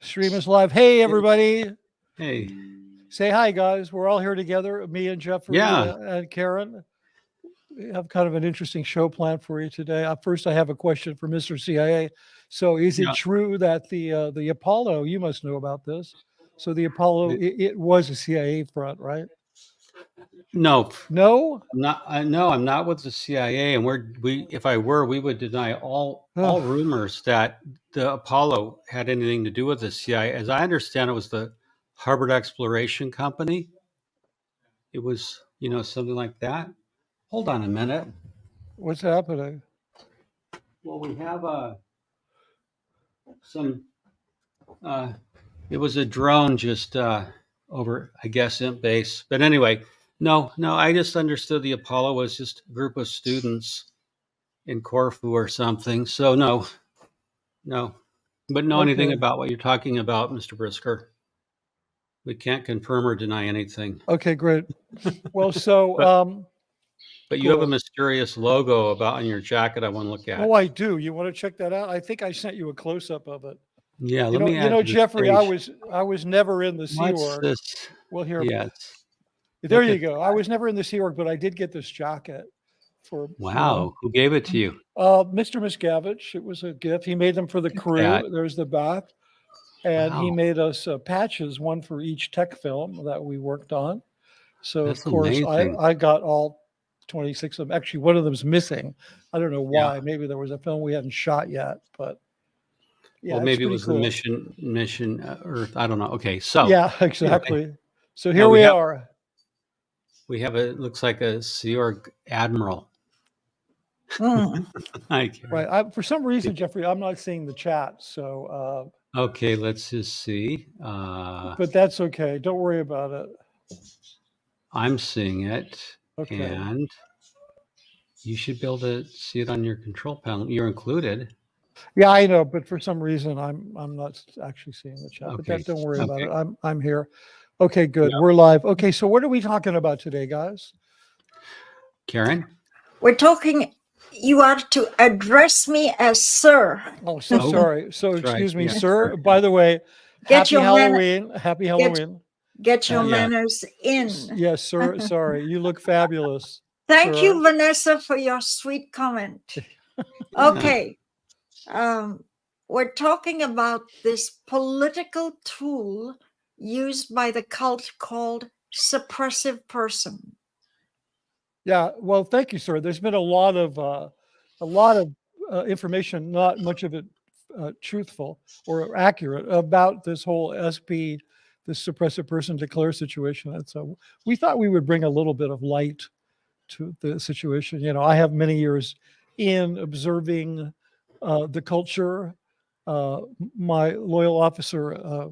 Stream is live. Hey, everybody. Hey. Say hi, guys. We're all here together, me and Jeffrey and Karen. We have kind of an interesting show planned for you today. First, I have a question for Mr. CIA. So is it true that the Apollo, you must know about this. So the Apollo, it was a CIA front, right? No. No? I'm not with the CIA. And if I were, we would deny all rumors that the Apollo had anything to do with the CIA. As I understand, it was the Harvard Exploration Company. It was, something like that. Hold on a minute. What's happening? Well, we have it was a drone just over, I guess, in base. But anyway, no, I just understood the Apollo was just a group of students in Corfu or something. So no. But know anything about what you're talking about, Mr. Brisker? We can't confirm or deny anything. Okay, great. Well, so... But you have a mysterious logo on your jacket I want to look at. Oh, I do. You want to check that out? I think I sent you a close-up of it. Yeah, let me Jeffrey, I was never in the Sea Org. Well, here. Yes. There you go. I was never in the Sea Org, but I did get this jacket for. Wow. Who gave it to you? Mr. Miscavige. It was a gift. He made them for the crew. There's the back. And he made us patches, one for each tech film that we worked on. So, of course, I got all 26 of them. Actually, one of them's missing. I don't know why. Maybe there was a film we hadn't shot yet, but yeah. Well, maybe it was the mission Earth. I don't know. Okay, so yeah, exactly. Okay. So here we are. We have it looks like a Sea Org admiral. Right. For some reason, Jeffrey, I'm not seeing the chat. So okay, let's just see. But that's okay. Don't worry about it. I'm seeing it. Okay. And you should be able to see it on your control panel. You're included. Yeah, I know, but for some reason I'm not actually seeing the chat. Okay. But don't worry about it. I'm here. Okay, good. Yeah. We're live. Okay, so what are we talking about today, guys? Karen? We're talking. You are to address me as sir. Oh, so sorry. So excuse me, sir. By the way, happy Halloween. Happy Halloween. Get your manners in. Yes, sir. Sorry. You look fabulous. Thank you, Vanessa, for your sweet comment. Okay. We're talking about this political tool used by the cult called suppressive person. Yeah. Well, thank you, sir. There's been a lot of information, not much of it truthful or accurate about this whole SP, this suppressive person declare situation. And so we thought we would bring a little bit of light to the situation. I have many years in observing the culture. My loyal officer,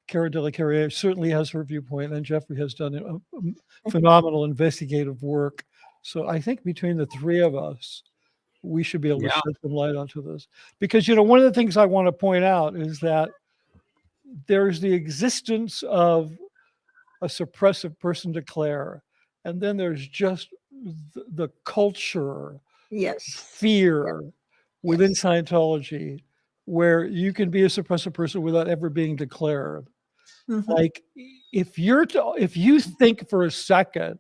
Cara de la Carriere, certainly has her viewpoint, and Jeffrey has done a phenomenal investigative work. So I think between the three of us, we should be able to shed some light onto this. Because, one of the things I want to point out is that there's the existence of a suppressive person declare, and then there's just the culture, fear within Scientology, where you can be a suppressive person without ever being declared. Mm-hmm. Like if you think for a second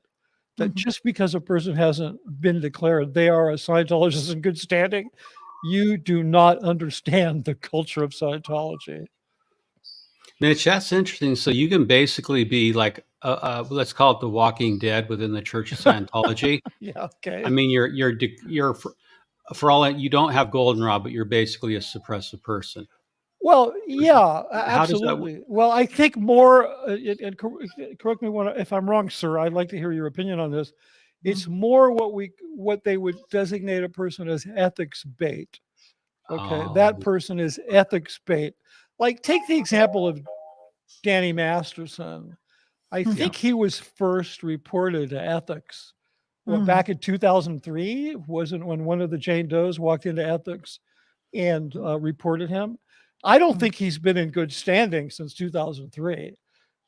that just because a person hasn't been declared, they are a Scientologist in good standing, you do not understand the culture of Scientology. Mitch, that's interesting. So you can basically be like, let's call it the Walking Dead within the Church of Scientology. Yeah. Okay. I mean, you're for all that you don't have goldenrod, but you're basically a suppressive person. Well, yeah, absolutely. Well, I think more, and correct me if I'm wrong, sir. I'd like to hear your opinion on this. It's more what they would designate a person as ethics bait. Okay, that person is ethics bait. Like, take the example of Danny Masterson. I think he was first reported to ethics. Well, back in 2003, wasn't when one of the Jane Does walked into ethics and reported him. I don't think he's been in good standing since 2003.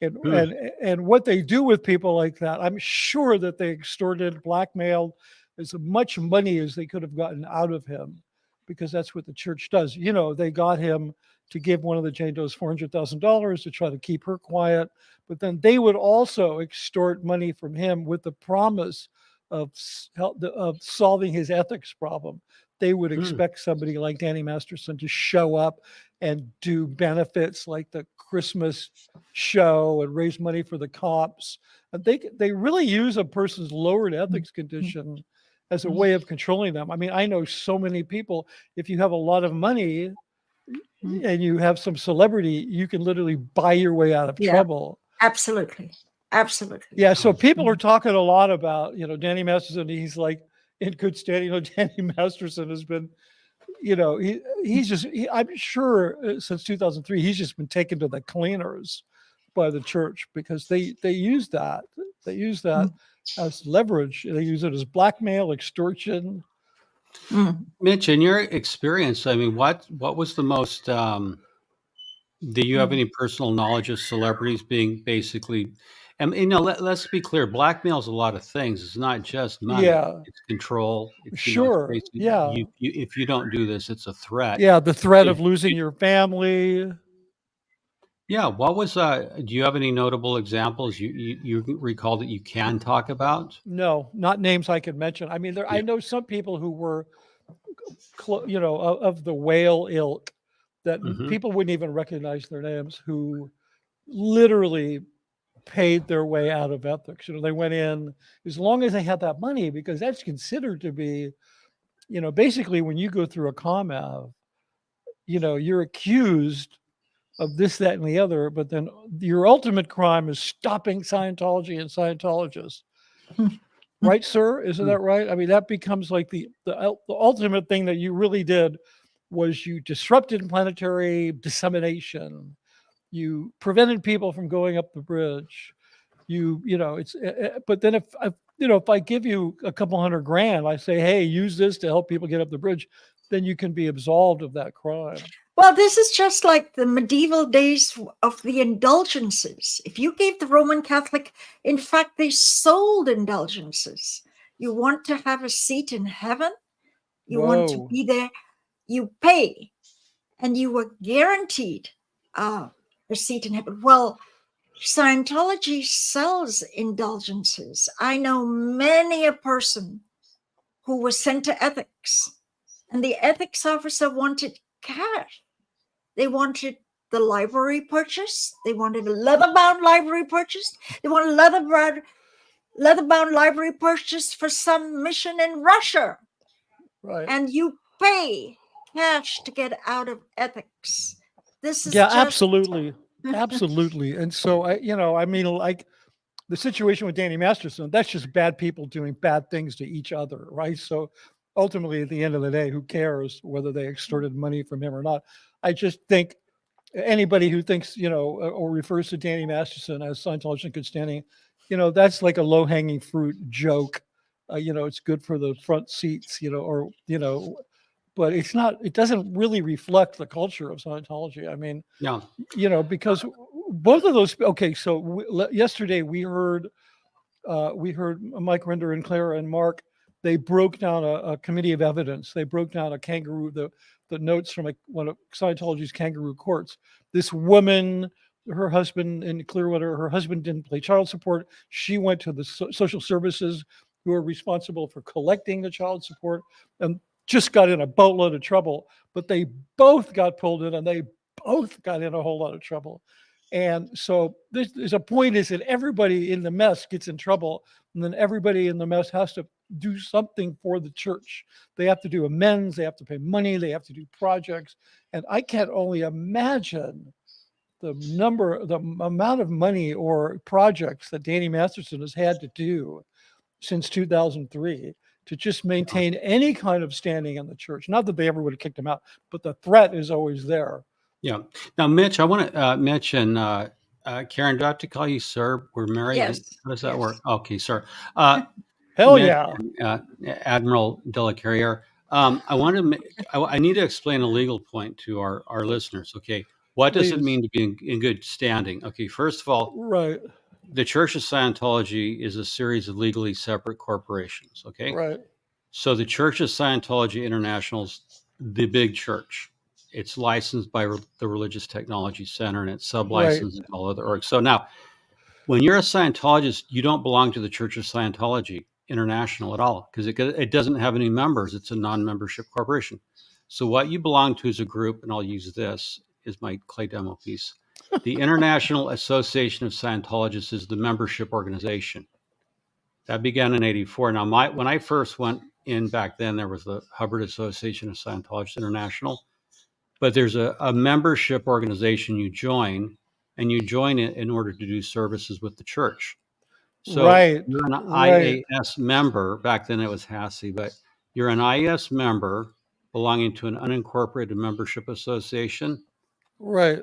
And what they do with people like that, I'm sure that they extorted, blackmailed as much money as they could have gotten out of him, because that's what the church does. They got him to give one of the Jane Does $400,000 to try to keep her quiet. But then they would also extort money from him with the promise of solving his ethics problem. They would expect somebody like Danny Masterson to show up and do benefits like the Christmas show and raise money for the cops. And they really use a person's lowered ethics condition as a way of controlling them. I mean, I know so many people, if you have a lot of money and you have some celebrity, you can literally buy your way out of trouble. Absolutely. Absolutely. Yeah. So people are talking a lot about, Danny Masterson. He's like in good standing. Danny Masterson has been, I'm sure since 2003, he's just been taken to the cleaners by the church because they use that. They use that as leverage. They use it as blackmail, extortion. Mitch, in your experience, I mean, what was the most, do you have any personal knowledge of celebrities being basically, and let's be clear, blackmail is a lot of things. It's not just money. Yeah. It's control. It's, sure. It's yeah. If you don't do this, it's a threat. Yeah. The threat of losing your family. Yeah. What was, do you have any notable examples you recall that you can talk about? No, not names I could mention. I mean, I know some people who were, of the whale ilk that people wouldn't even recognize their names, who literally paid their way out of ethics. They went in as long as they had that money, because that's considered to be, basically when you go through a ComAv, you're accused of this, that, and the other, but then your ultimate crime is stopping Scientology and Scientologists. Right, sir? Isn't that right? I mean, that becomes like the ultimate thing that you really did was you disrupted planetary dissemination. You prevented people from going up the bridge. But then if I give you a couple $100,000, I say, hey, use this to help people get up the bridge, then you can be absolved of that crime. Well, this is just like the medieval days of the indulgences. If you gave the Roman Catholic, in fact, they sold indulgences. You want to have a seat in heaven? You want to be there? You pay, and you were guaranteed a seat in heaven. Well, Scientology sells indulgences. I know many a person who was sent to ethics, and the ethics officer wanted cash. They wanted the library purchase. They wanted a leather-bound library purchase. They wanted leather-bound library purchase for some mission in Russia. Right. And you pay cash to get out of ethics. This is absolutely. Absolutely. And so, I mean, like the situation with Danny Masterson, that's just bad people doing bad things to each other, right? So ultimately, at the end of the day, who cares whether they extorted money from him or not? I just think anybody who thinks, or refers to Danny Masterson as Scientology in good standing, that's like a low-hanging fruit joke. It's good for the front seats, but it's not, it doesn't really reflect the culture of Scientology. I mean, because both of those, okay, so yesterday we heard Mike Rinder and Clara and Mark, they broke down a committee of evidence. They broke down the notes from one of Scientology's kangaroo courts. This woman, her husband in Clearwater, her husband didn't pay child support. She went to the social services who are responsible for collecting the child support and just got in a boatload of trouble. But they both got pulled in, and they both got in a whole lot of trouble. And so there's a point is that everybody in the mess gets in trouble, and then everybody in the mess has to do something for the church. They have to do amends, they have to pay money, they have to do projects. And I can't only imagine the amount of money or projects that Danny Masterson has had to do since 2003 to just maintain any kind of standing in the church. Not that they ever would have kicked him out, but the threat is always there. Yeah. Now, Mitch, I want to, Mitch and Karen, do I have to call you sir? We're married. Yes. How does that work? Okay, sir. Hell Mitch, yeah. Admiral de la Carriere. I need to explain a legal point to our listeners. Okay. What does it mean to be in good standing? Okay. First of all, right. The Church of Scientology is a series of legally separate corporations. Okay. Right. So the Church of Scientology International is the big church. it's licensed by the Religious Technology Center, and it's Right. sub-licensed in all other orgs. So now, when you're a Scientologist, you don't belong to the Church of Scientology International at all, because it doesn't have any members. It's a non-membership corporation. So what you belong to is a group, and I'll use this as my clay demo piece. The International Association of Scientologists is the membership organization. That began in '84. Now, when I first went in back then, there was the Hubbard Association of Scientologists International, but there's a membership organization you join, and you join it in order to do services with the church. So Right. you're an Right. IAS member. Back then it was HASI, but you're an IAS member belonging to an unincorporated membership association. Right.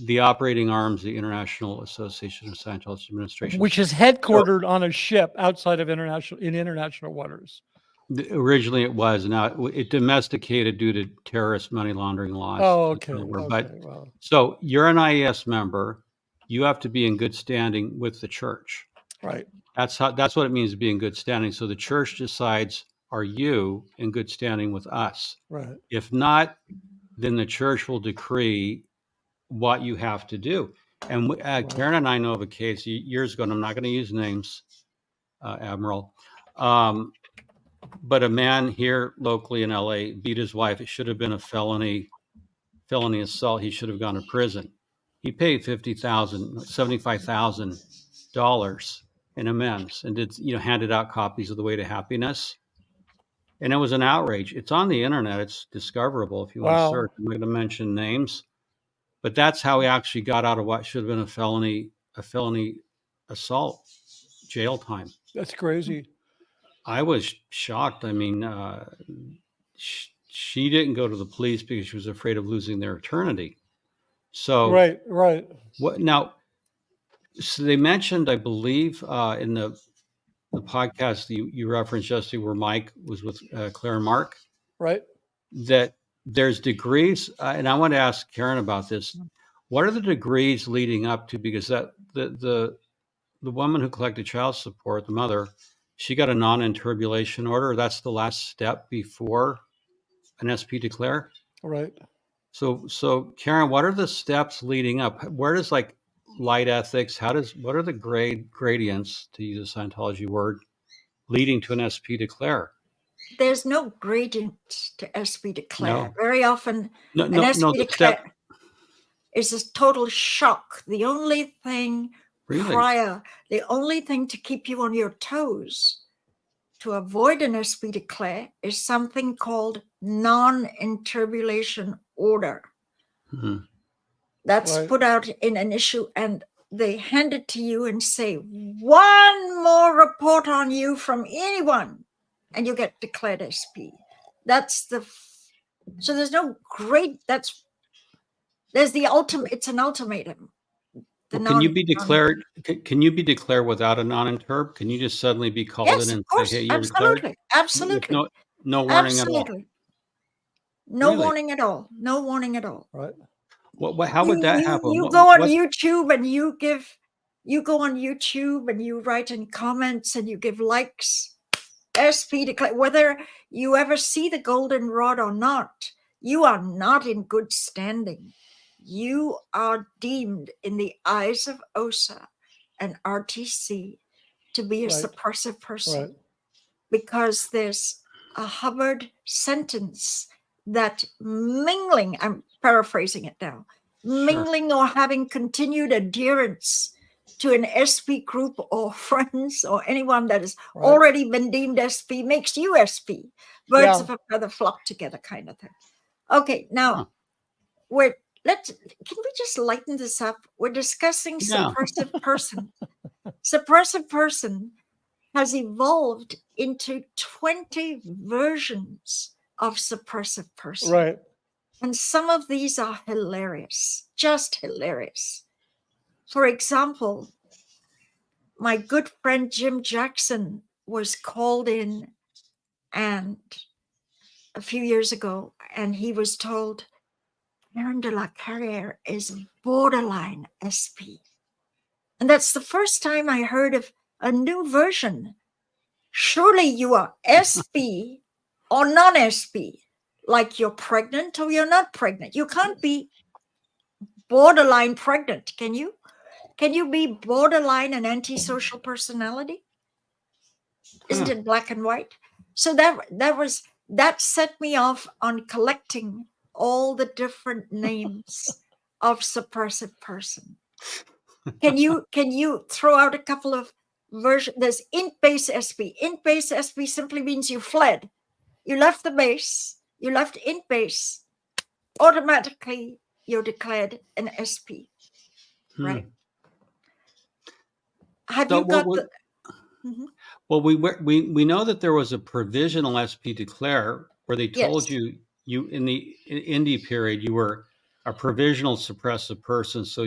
The operating arms, the International Association of Scientology Administration, Which is headquartered on a ship outside of international waters. Originally it was. Now it domesticated due to terrorist money laundering laws. Oh, okay. But Okay. Wow. so you're an IAS member. You have to be in good standing with the church. Right. That's what it means to be in good standing. So the church decides, are you in good standing with us? Right. If not, then the church will decree what you have to do. And Karen and I know of a case years ago, and I'm not going to use names, Admiral, but a man here locally in LA beat his wife. It should have been a felony assault. He should have gone to prison. He paid $75,000 in amends and handed out copies of The Way to Happiness. And it was an outrage. It's on the internet. It's discoverable if you want to search. I'm not going to mention names, but that's how he actually got out of what should have been a felony assault, jail time. That's crazy. I was shocked. I mean, she didn't go to the police because she was afraid of losing their eternity. So right. What now? So they mentioned, I believe, in the podcast you referenced yesterday, where Mike was with Claire and Mark, right? That there's degrees, and I want to ask Karen about this. What are the degrees leading up to? Because that the woman who collected child support, the mother, she got a non-interpolation order. That's the last step before an SP declare. Right. So Karen, what are the steps leading up? Where does light ethics? What are the gradients, to use a Scientology word, leading to an SP declare? There's no gradient to SP declare. No. Very often, an SP declare is a total shock. The only thing the only thing to keep you on your toes to avoid an SP declare is something called non-interpolation order. Mm-hmm. That's put out in an issue, and they hand it to you and say, one more report on you from anyone, and you get declared SP. That's so there's no great, there's the ultimate, it's an ultimatum. Well, can you be declared? Can you be declared without a non-interp? Can you just suddenly be called in and say, "Hey, you're declared"? Absolutely. No warning at all. No warning at all. No warning at all. Right. How would that happen? You go on YouTube and you write in comments and you give likes. SP declare, whether you ever see the golden rod or not, you are not in good standing. You are deemed in the eyes of OSA and RTC to be a suppressive person because there's a Hubbard sentence that mingling, I'm paraphrasing it now, mingling or having continued adherence to an SP group or friends or anyone that has already been deemed SP makes you SP. Birds of a feather flock together kind of thing. Okay, now can we just lighten this up? We're discussing suppressive person. Suppressive person has evolved into 20 versions of suppressive person. Right. And some of these are hilarious, just hilarious. For example, my good friend Jim Jackson was called in and a few years ago, and he was told, Karen de la Carrière is borderline SP. And that's the first time I heard of a new version. Surely you are SP or non-SP. like you're pregnant or you're not pregnant. You can't be borderline pregnant, can you? Can you be borderline an antisocial personality? Isn't Huh. it black and white? So that set me off on collecting all the different names of suppressive person. Can you throw out a couple of versions? There's int base SP. Int base SP simply means you fled. You left the base. You left int base. Automatically, you're declared an SP, right? Have So you got the? Mhm. well, we know that there was a provisional SP declare where they told Yes. you in the indie period you were a provisional suppressive person. So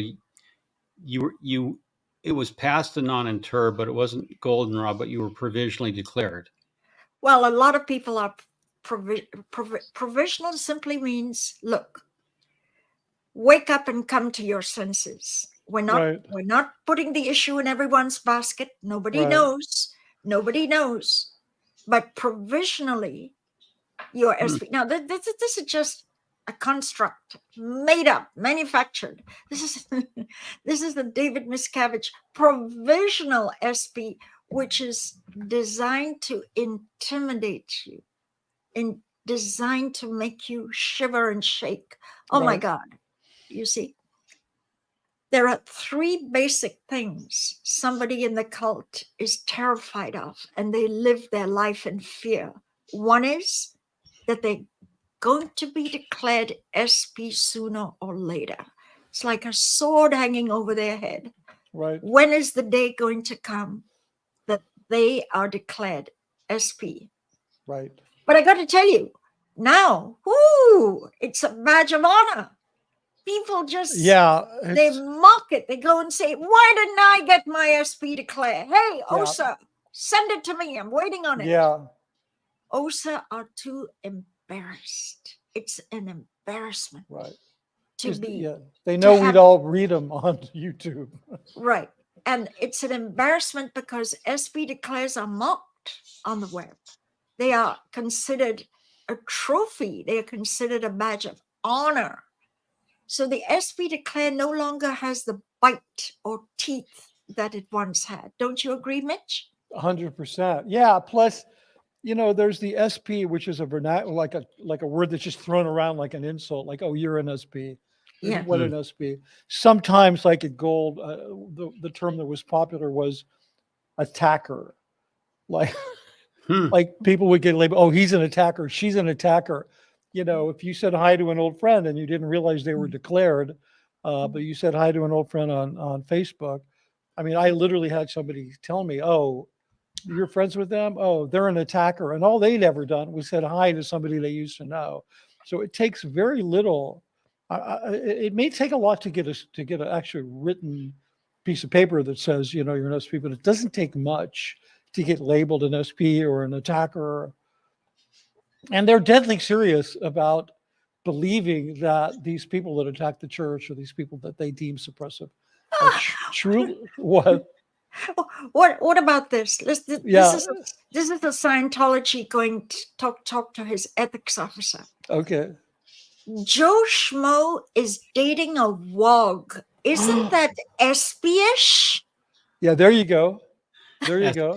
you it was past the non-inter, but it wasn't goldenrod, but you were provisionally declared. Well, a lot of people are provisional. Simply means, look, wake up and come to your senses. We're not putting the issue in everyone's basket. Nobody knows. Nobody knows. But provisionally, you're SP. Now, this is just a construct, made up, manufactured. This is this is the David Miscavige provisional SP, which is designed to intimidate you, and designed to make you shiver and shake. Oh my God. You see, there are three basic things somebody in the cult is terrified of, and they live their life in fear. One is that they're going to be declared SP sooner or later. It's like a sword hanging over their head. Right. When is the day going to come that they are declared SP? Right. But I got to tell you, now, whoo, it's a badge of honor. People just, they mock it. They go and say, why didn't I get my SP declared? Hey, OSA, send it to me. I'm waiting on it. Yeah. OSA are too embarrassed. It's an embarrassment. Right. To be. Yeah. They know we'd all read them on YouTube. Right. And it's an embarrassment because SP declares are mocked on the web. They are considered a trophy. They are considered a badge of honor. So the SP declare no longer has the bite or teeth that it once had. Don't you agree, Mitch? 100%. Yeah. Plus, you know, there's the SP, which is a vernacular, like a word that's just thrown around like an insult, like, oh, you're an SP. Yeah. What an SP. Sometimes, like at Gold, the term that was popular was attacker. Like, like people would get labeled, oh, he's an attacker, she's an attacker. You know, if you said hi to an old friend and you didn't realize they were declared, but you said hi to an old friend on Facebook. I mean, I literally had somebody tell me, oh, you're friends with them? Oh, they're an attacker. And all they'd ever done was said hi to somebody they used to know. So it takes very little. It may take a lot to get an actual written piece of paper that says, you know, you're an SP, but it doesn't take much to get labeled an SP or an attacker. And they're deadly serious about believing that these people that attack the church or these people that they deem suppressive are truly what? What about this? This is the Scientology going to talk to his ethics officer. Okay. Joe Schmo is dating a wog. Isn't that SP-ish? Yeah, there you go. There you go.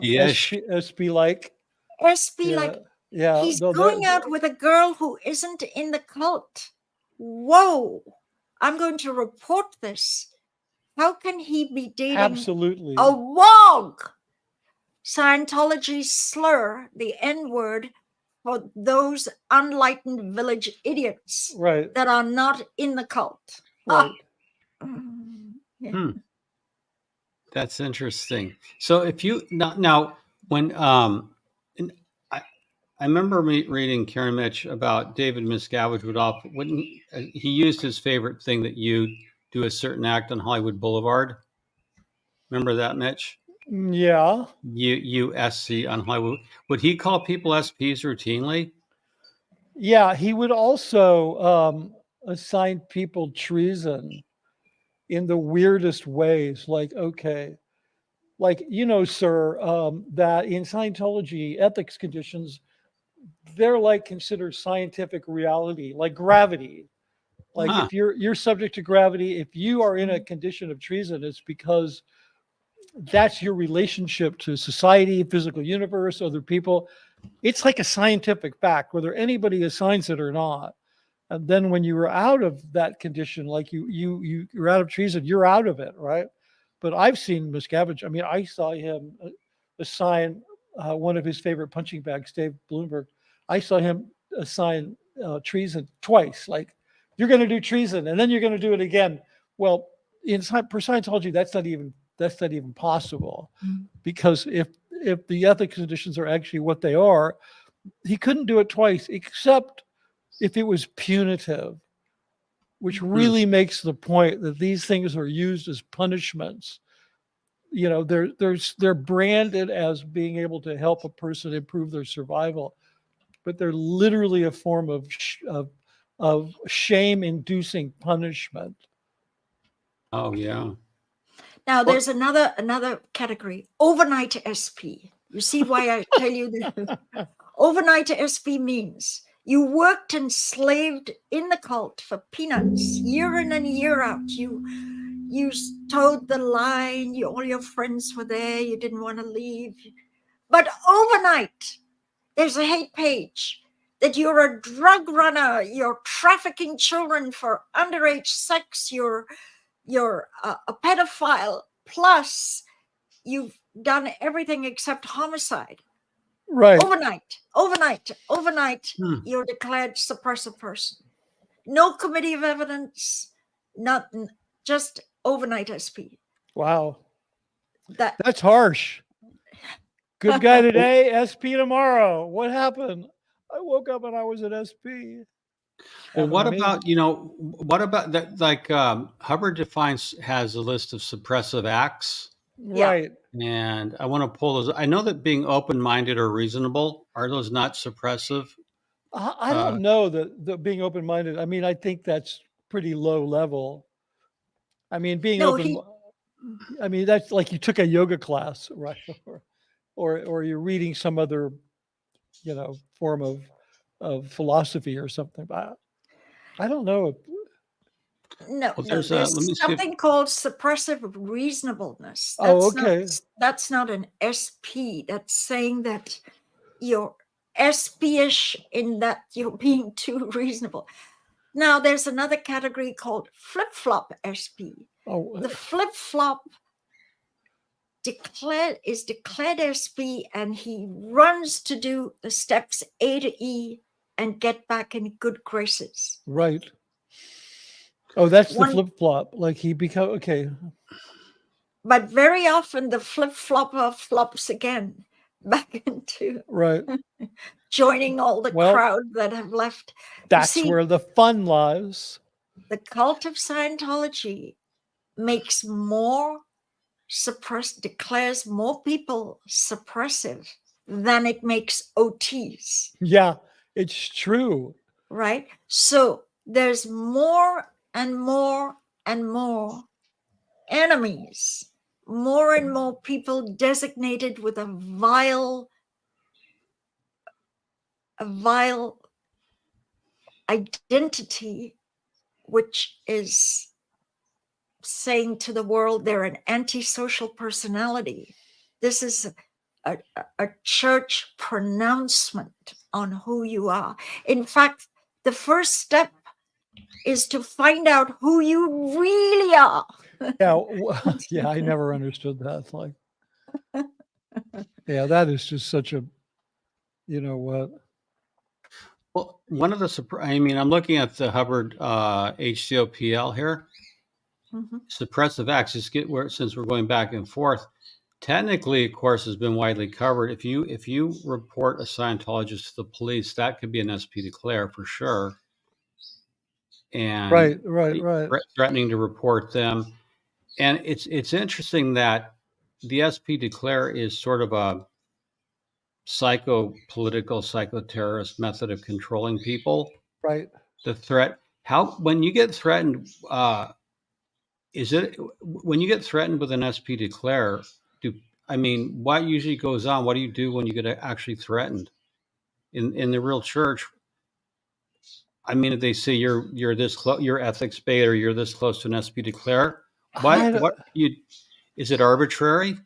SP like. SP like. Yeah. He's going out with a girl who isn't in the cult. Whoa. I'm going to report this. How can he be dating a wog? Scientology slur the N-word for those unenlightened village idiots that are not in the cult. Right. That's interesting. So if you now when I remember reading Karen Mitch about David Miscavige when he used his favorite thing that you do a certain act on Hollywood Boulevard. Remember that, Mitch? Yeah. USC on Hollywood. Would he call people SPs routinely? Yeah, he would also assign people treason in the weirdest ways. Like, okay, like, you know, sir, that in Scientology ethics conditions, they're like considered scientific reality, like gravity. Like Ah, if you're subject to gravity, if you are in a condition of treason, it's because that's your relationship to society, physical universe, other people. It's like a scientific fact, whether anybody assigns it or not. And then when you were out of that condition, like you're out of treason, you're out of it, right? But I've seen Miscavige. I mean, I saw him assign one of his favorite punching bags, Dave Bloomberg. I saw him assign treason twice. Like, you're going to do treason, and then you're going to do it again. Well, for Scientology, that's not even possible, because if the ethics conditions are actually what they are, he couldn't do it twice, except if it was punitive, which really makes the point that these things are used as punishments. You know, they're branded as being able to help a person improve their survival, but they're literally a form of shame-inducing punishment. oh yeah. Now Well, there's another category, overnight SP. You see why I tell you that? Overnight SP means you worked and slaved in the cult for peanuts, year in and year out. You towed the line, all your friends were there, you didn't want to leave. But overnight, there's a hate page that you're a drug runner, you're trafficking children for underage sex, you're a pedophile, plus you've done everything except homicide. Right. Overnight, you're declared suppressive person. No committee of evidence, nothing, just overnight SP. Wow. That's harsh. Good guy today, SP tomorrow. What happened? I woke up and I was at SP. well, what about that? Like Hubbard has a list of suppressive acts, right? And I want to pull those. I know that being open-minded or reasonable, are those not suppressive? I don't know that being open-minded. I mean, I think that's pretty low level. I mean, being open. I mean, that's like you took a yoga class, right? Or you're reading some other, form of philosophy or something. But I don't know. No, Well, there's something called suppressive reasonableness. That's not an SP. That's saying that you're SP-ish in that you're being too reasonable. Now, there's another category called flip-flop SP. The flip-flop is declared SP, and he runs to do the steps A to E and get back in good graces. Right. Oh, that's the flip-flop. Like he okay. But very often the flip-flopper flops again back into joining all the crowd that have left. That's where the fun lies. The cult of Scientology makes more declares more people suppressive than it makes OTs. Yeah, it's true. Right? So there's more and more and more enemies, more and more people designated with a vile identity, which is saying to the world they're an antisocial personality. This is a church pronouncement on who you are. In fact, the first step is to find out who you really are. Yeah, I never understood that. It's like, yeah, that is just such a, what? Well, one of the I'm looking at the Hubbard HCOPL here. Suppressive acts, since we're going back and forth, technically, of course, has been widely covered. If you report a Scientologist to the police, that could be an SP declare for sure. And right. Threatening to report them. And it's interesting that the SP declare is sort of a psychopolitical, psychoterrorist method of controlling people. Right. The threat, when you get threatened, when you get threatened with an SP declare, what usually goes on? What do you do when you get actually threatened? in the real church, I mean, if they say you're this close, you're ethics bait, or you're this close to an SP declare, I don't- is it arbitrary?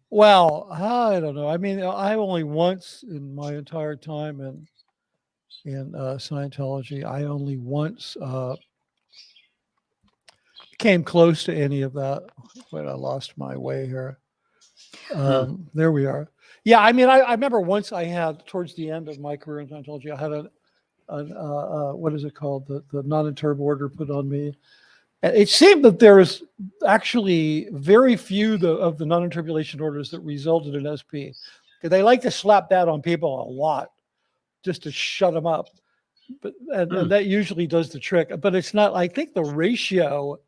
Well, I don't know. I mean, I only once in my entire time in Scientology, I only once came close to any of that. But I lost my way here. There we are. Yeah, I mean, I remember once I had, towards the end of my career in Scientology, I had what is it called? The non-interp order put on me. And it seemed that there was actually very few of the non-interpolation orders that resulted in SP. Because they like to slap that on people a lot, just to shut them up. But and that usually does the trick. But it's not. I think the ratio.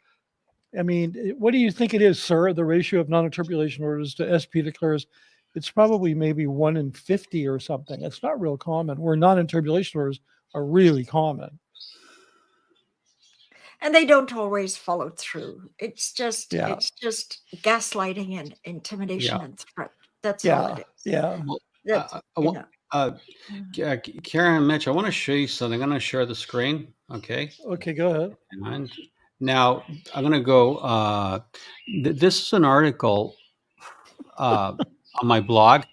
I mean, what do you think it is, sir? The ratio of non-interpolation orders to SP declares, it's probably maybe 1 in 50 or something. It's not real common. Where non-interpolation orders are really common. And they don't always follow through. It's just Yeah. it's just gaslighting and intimidation Yeah. and threat. That's all Yeah, it is. yeah. Well, That's, Karen and Mitch, I want to show you something. I'm going to share the screen. Okay. Okay, go ahead. And now I'm going to go. This is an article on my blog.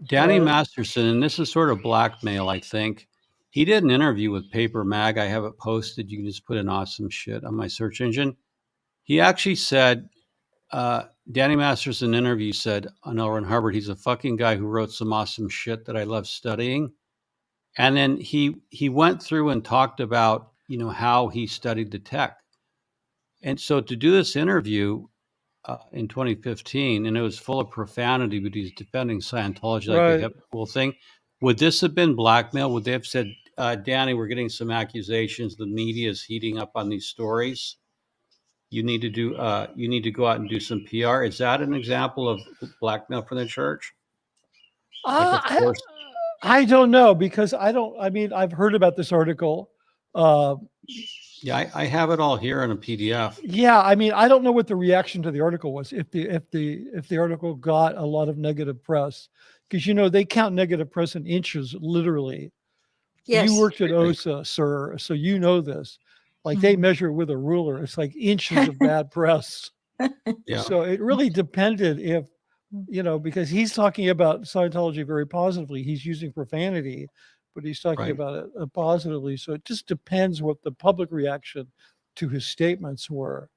Danny Masterson, and this is sort of blackmail, I think. He did an interview with Paper Mag. I have it posted. You can just put in awesome shit on my search engine. He actually said, Danny Masterson interview said on L. Ron Hubbard, he's a fucking guy who wrote some awesome shit that I love studying. And then he went through and talked about, how he studied the tech. And so to do this interview in 2015, and it was full of profanity, but he's defending Scientology like a hip cool thing. Would this have been blackmail? Would they have said, Danny, we're getting some accusations. The media is heating up on these stories. You need to go out and do some PR. Is that an example of blackmail from the church? I don't know, because I mean, I've heard about this article. Yeah, I have it all here in a PDF. Yeah, I mean, I don't know what the reaction to the article was. If the article got a lot of negative press, because they count negative press in inches, literally. yes. You worked at OSA, sir, so you know this. Like they measure with a ruler. It's like inches of bad press. Yeah. So it really depended if, because he's talking about Scientology very positively. He's using profanity, but he's talking about it positively. So it just depends what the public reaction to his statements were.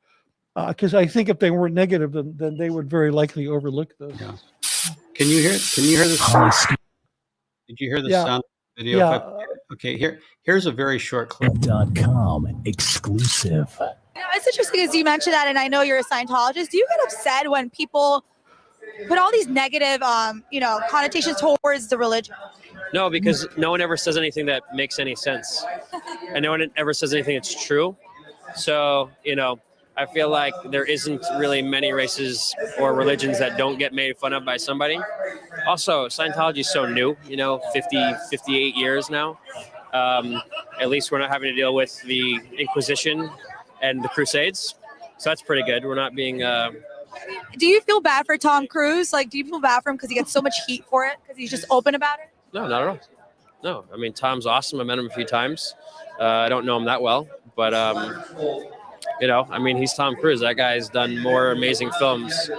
Because I think if they weren't negative, then they would very likely overlook this. Yeah. Can you hear this? Did you hear the sound video? Yeah. Okay, here's a very short clip. .com exclusive. It's interesting as you mentioned that, and I know you're a Scientologist. Do you get upset when people put all these negative, connotations towards the religion? No, because no one ever says anything that makes any sense, and no one ever says anything that's true. So, I feel like there isn't really many races or religions that don't get made fun of by somebody. Also, Scientology is so new, 58 years now. At least we're not having to deal with the Inquisition and the Crusades. So that's pretty good. We're not being... Do you feel bad for Tom Cruise? Like, do you feel bad for him because he gets so much heat for it? Because he's just open about it? No, not at all. No, I mean, Tom's awesome. I met him a few times. I don't know him that well, but... he's Tom Cruise. That guy's done more amazing films.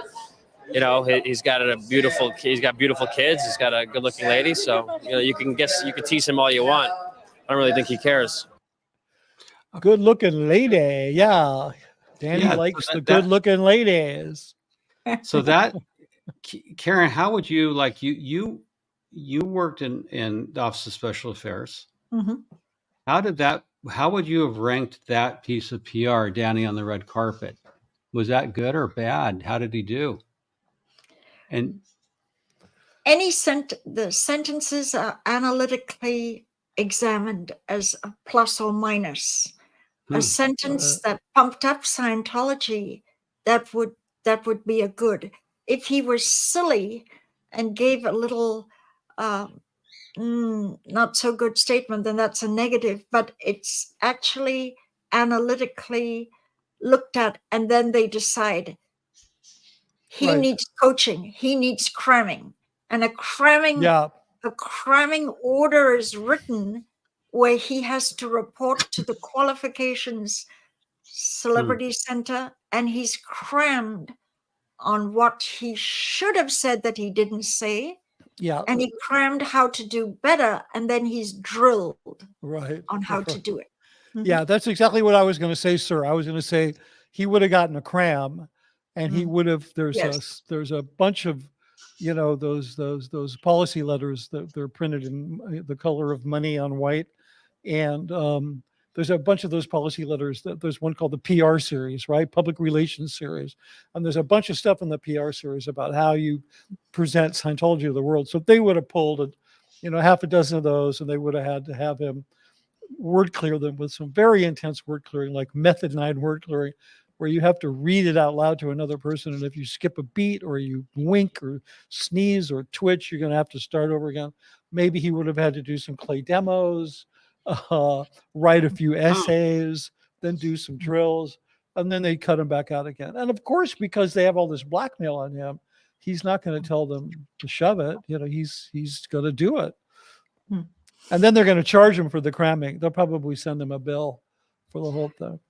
He's got beautiful kids. He's got a good-looking lady. So, you can tease him all you want. I don't really think he cares. Good-looking lady, yeah. Danny likes the good-looking ladies. So that, Karen, how would you you worked in the Office of Special Affairs? Mm-hmm. How would you have ranked that piece of PR, Danny on the red carpet? Was that good or bad? How did he do? And the sentences are analytically examined as a plus or minus. A sentence that pumped up Scientology, that would be a good. If he was silly and gave a little not so good statement, then that's a negative. But it's actually analytically looked at, and then they decide he needs coaching, he needs cramming, and a cramming a cramming order is written where he has to report to the qualifications celebrity center, and he's crammed on what he should have said that he didn't say, Yeah. and he crammed how to do better, and then he's drilled Right. on how to Right. do it. Yeah, that's exactly what I was going to say, sir. I was going to say he would have gotten a cram, and he would have. Yes. There's a bunch of, those policy letters that they're printed in the color of money on white, and there's a bunch of those policy letters. There's one called the PR series, right? Public Relations series, and there's a bunch of stuff in the PR series about how you present Scientology to the world. So they would have pulled half a dozen of those, and they would have had to have him word clear them with some very intense word clearing, like method 9 word clearing, where you have to read it out loud to another person. And if you skip a beat or you wink or sneeze or twitch, you're going to have to start over again. Maybe he would have had to do some clay demos, write a few essays, then do some drills, and then they cut him back out again. And of course, because they have all this blackmail on him, he's not going to tell them to shove it. He's going to do it. And then they're going to charge him for the cramming. They'll probably send him a bill for the whole thing.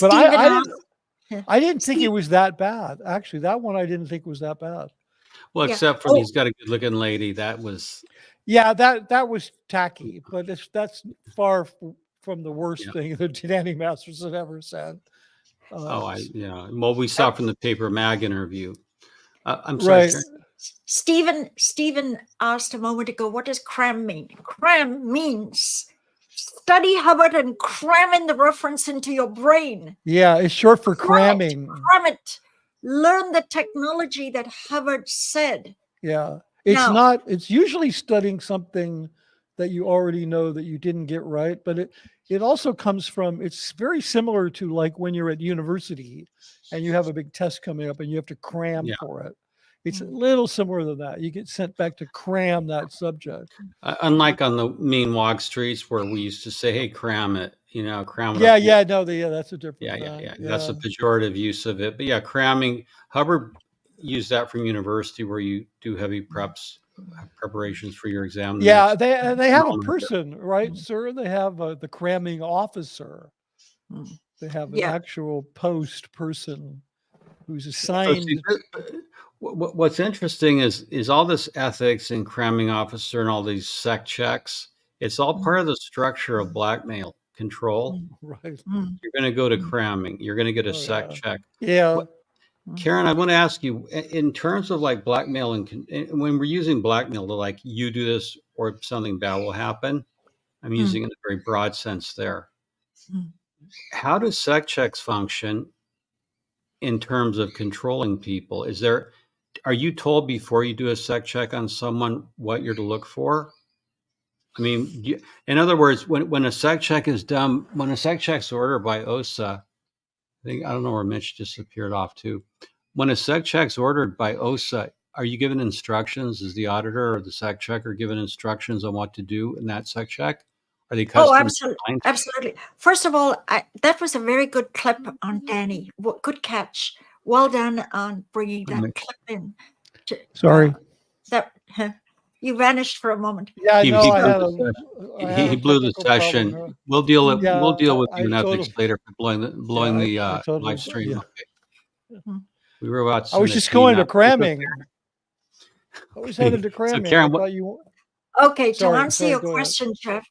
But I didn't think it was that bad. Actually, that one I didn't think was that bad. Well, except for he's got a good looking lady. That was. Yeah, that was tacky, but that's far from the worst thing that Danny Masterson ever said. Well, we saw from the Paper Mag interview. I'm sorry. Right. Stephen asked a moment ago, what does cram mean? Cram means study Hubbard and cram in the reference into your brain. Yeah, it's short for cramming. Cram it. Learn the technology that Hubbard said. Yeah. It's usually studying something that you already know that you didn't get right, but it also comes from, it's very similar to like when you're at university and you have a big test coming up and you have to cram for it. It's a little similar to that. You get sent back to cram that subject. Unlike on the mean walk streets where we used to say, hey, cram it, cram it. That's a different Yeah. That's a pejorative use of it. But yeah, cramming, Hubbard used that from university where you do heavy preparations for your exam. Yeah, they have a person, right, sir? They have the cramming officer. They have an actual post person who's assigned. What's interesting is all this ethics and cramming officer and all these sec checks. It's all part of the structure of blackmail control. Right. You're going to go to cramming. You're going to get a sec check. Yeah. Karen, I want to ask you, in terms of like blackmail and when we're using blackmail to like you do this or something bad will happen, I'm using it in a very broad sense there. How do sec checks function in terms of controlling people? Are you told before you do a sec check on someone what you're to look for? I mean, in other words, when a sec check is done, when a sec check's ordered by OSA, I don't know where Mitch disappeared off to. When a sec check's ordered by OSA, are you given instructions? Is the auditor or the sec checker given instructions on what to do in that sec check? Are they custom? Oh, absolutely. First of all, that was a very good clip on Danny. Good catch. Well done on bringing that clip in. Sorry. You vanished for a moment. Yeah, he blew the session. Problem. We'll deal with you in ethics later for blowing the live stream. Yeah. Okay. We were about. I was just going to cramming. I was headed to cramming. So Karen, okay, to answer your question, Jeff.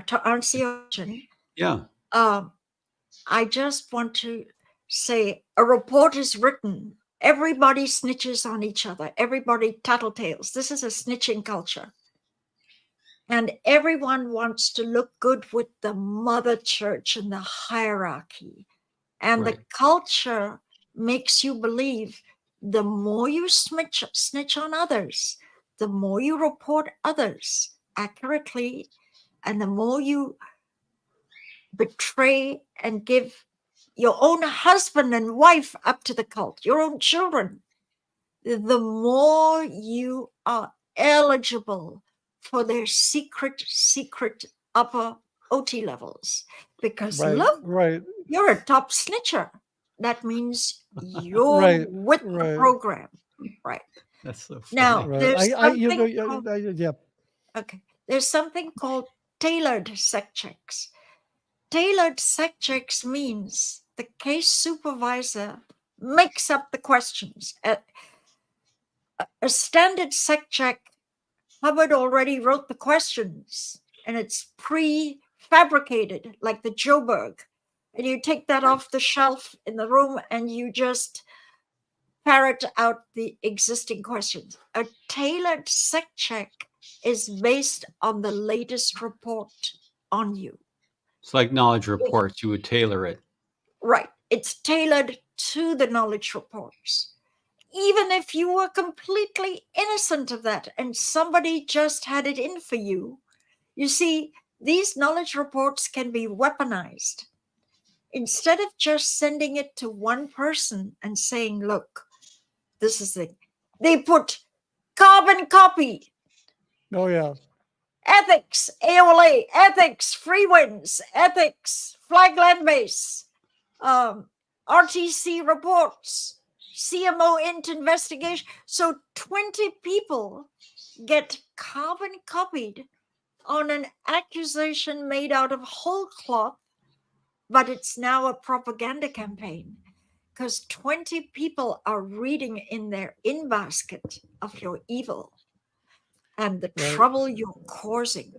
To answer your question. Yeah. I just want to say a report is written. Everybody snitches on each other. Everybody tattletales. This is a snitching culture. And everyone wants to look good with the mother church and the hierarchy. And the culture makes you believe the more you snitch on others, the more you report others accurately, and the more you betray and give your own husband and wife up to the cult, your own children, the more you are eligible for their secret upper OT levels. Because look, you're a top snitcher. That means you're with the program. Right. That's so funny. Now, there's something Okay. There's something called tailored sec checks. Tailored sec checks means the case supervisor makes up the questions. A standard sec check, Hubbard already wrote the questions and it's prefabricated like the Joburg. And you take that off the shelf in the room and you just parrot out the existing questions. A tailored sec check is based on the latest report on you. It's like knowledge reports. You would tailor it. Right. It's tailored to the knowledge reports. Even if you were completely innocent of that and somebody just had it in for you, you see, these knowledge reports can be weaponized. Instead of just sending it to one person and saying, look, this is it, they put carbon copy, Oh yeah. ethics, AOLA, ethics, free winds, ethics, flag land base, RTC reports, CMO int investigation. So 20 people get carbon copied on an accusation made out of whole cloth, but it's now a propaganda campaign because 20 people are reading in their in basket of your evil and the Right. trouble you're causing.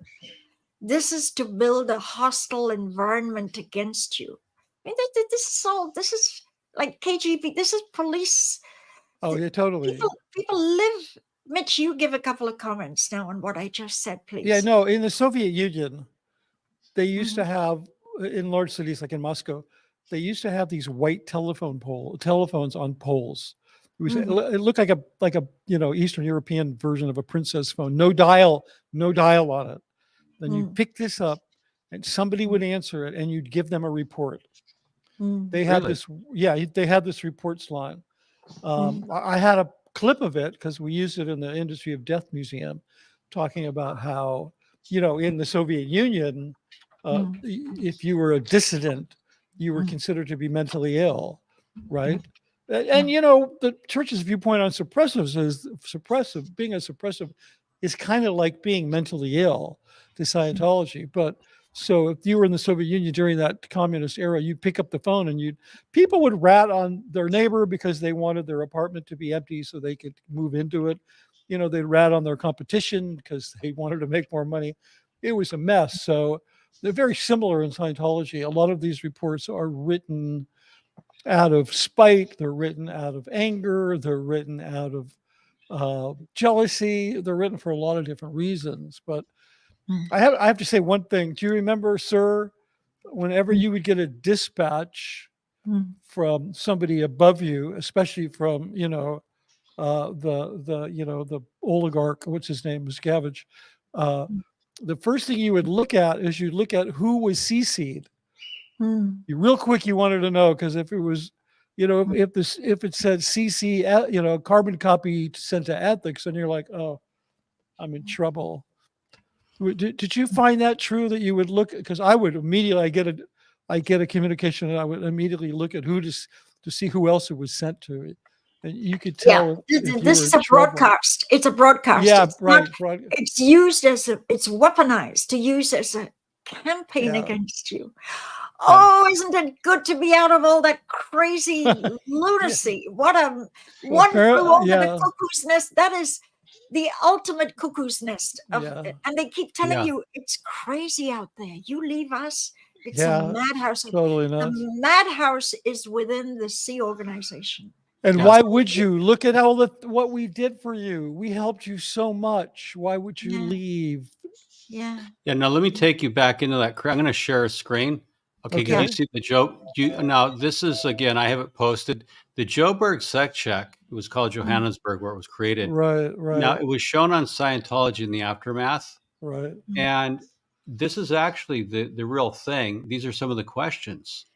This is to build a hostile environment against you. I mean, this is like KGB, this is police. Oh yeah, totally. People live. Mitch, you give a couple of comments now on what I just said, please. Yeah, no, in the Soviet Union, they used to have, in large cities like in Moscow, they used to have these white telephones on poles. It looked like a Eastern European version of a princess phone. No dial on it. Then you pick this up and somebody would answer it and you'd give them a report. They had Really? they had this reports line. I had a clip of it because we used it in the Industry of Death Museum, talking about how, in the Soviet Union, if you were a dissident, you were considered to be mentally ill, right? And the church's viewpoint on suppressives is being a suppressive is kind of like being mentally ill to Scientology. But so if you were in the Soviet Union during that communist era, you'd pick up the phone and people would rat on their neighbor because they wanted their apartment to be empty so they could move into it. They'd rat on their competition because they wanted to make more money. It was a mess. So they're very similar in Scientology. A lot of these reports are written out of spite. They're written out of anger. They're written out of jealousy. They're written for a lot of different reasons. But I have to say one thing. Do you remember, sir, whenever you would get a dispatch from somebody above you, especially from the oligarch, what's his name, Miscavige, the first thing you would look at is you'd look at who was CC'd. Real quick, you wanted to know, because if it was, if it said CC, carbon copy sent to ethics, and you're like, oh, I'm in trouble. Did you find that true, that you would look? Because I would immediately, I get a communication, and I would immediately look at who to see who else it was sent to. And you could tell. Yeah, this is a broadcast. It's a broadcast. Yeah, it's right. It's used it's weaponized to use as a campaign against you. Oh, isn't it good to be out of all that crazy lunacy? What a one flew over the cuckoo's nest. That is the ultimate cuckoo's nest. And they keep telling you it's crazy out there. You leave us, it's a madhouse. Totally nuts. The madhouse is within the Sea organization. And why would you? Look at what we did for you. We helped you so much. Why would you leave? Yeah. Now let me take you back into that. I'm going to share a screen. Okay. Can you see the joke? Now this is, again, I have it posted. The Joburg sec check, it was called Johannesburg, where it was created. Right. Now it was shown on Scientology in the aftermath. Right. And this is actually the real thing. These are some of the questions.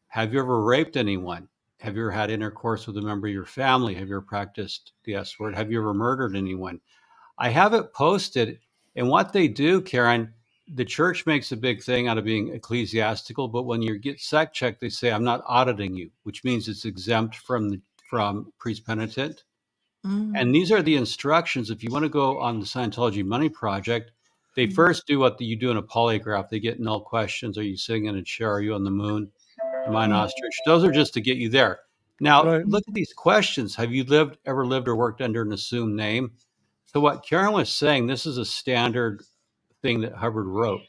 Have you ever raped anyone? Have you ever had intercourse with a member of your family? Have you ever practiced the S word? Have you ever murdered anyone? I have it posted. And what they do, Karen, the church makes a big thing out of being ecclesiastical, but when you get sec checked, they say, I'm not auditing you, which means it's exempt from priest penitent. And these are the instructions. If you want to go on the Scientology Money Project, they first do what you do in a polygraph. They get null questions. Are you sitting in a chair? Are you on the moon? Am I an ostrich? Those are just to get you there. Now, Right. look at these questions. Have you ever lived or worked under an assumed name? So what Karen was saying, this is a standard thing that Hubbard wrote.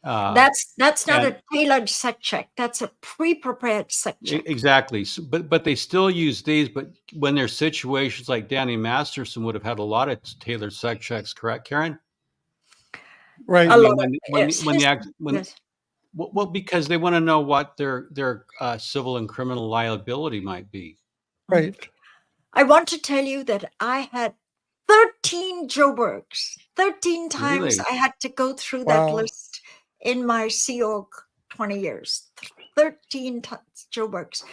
That's not and- a tailored sec check. That's a pre-prepared sec check. Exactly. So, but they still use these. But when there's situations like Danny Masterson would have had a lot of tailored sec checks, correct, Karen? Right. A lot yes. Well, because they want to know what their civil and criminal liability might be. Right. I want to tell you that I had 13 Joburgs. 13 times Really? I had to go through that Wow. list in my Sea Org 20 years. 13 Joburgs.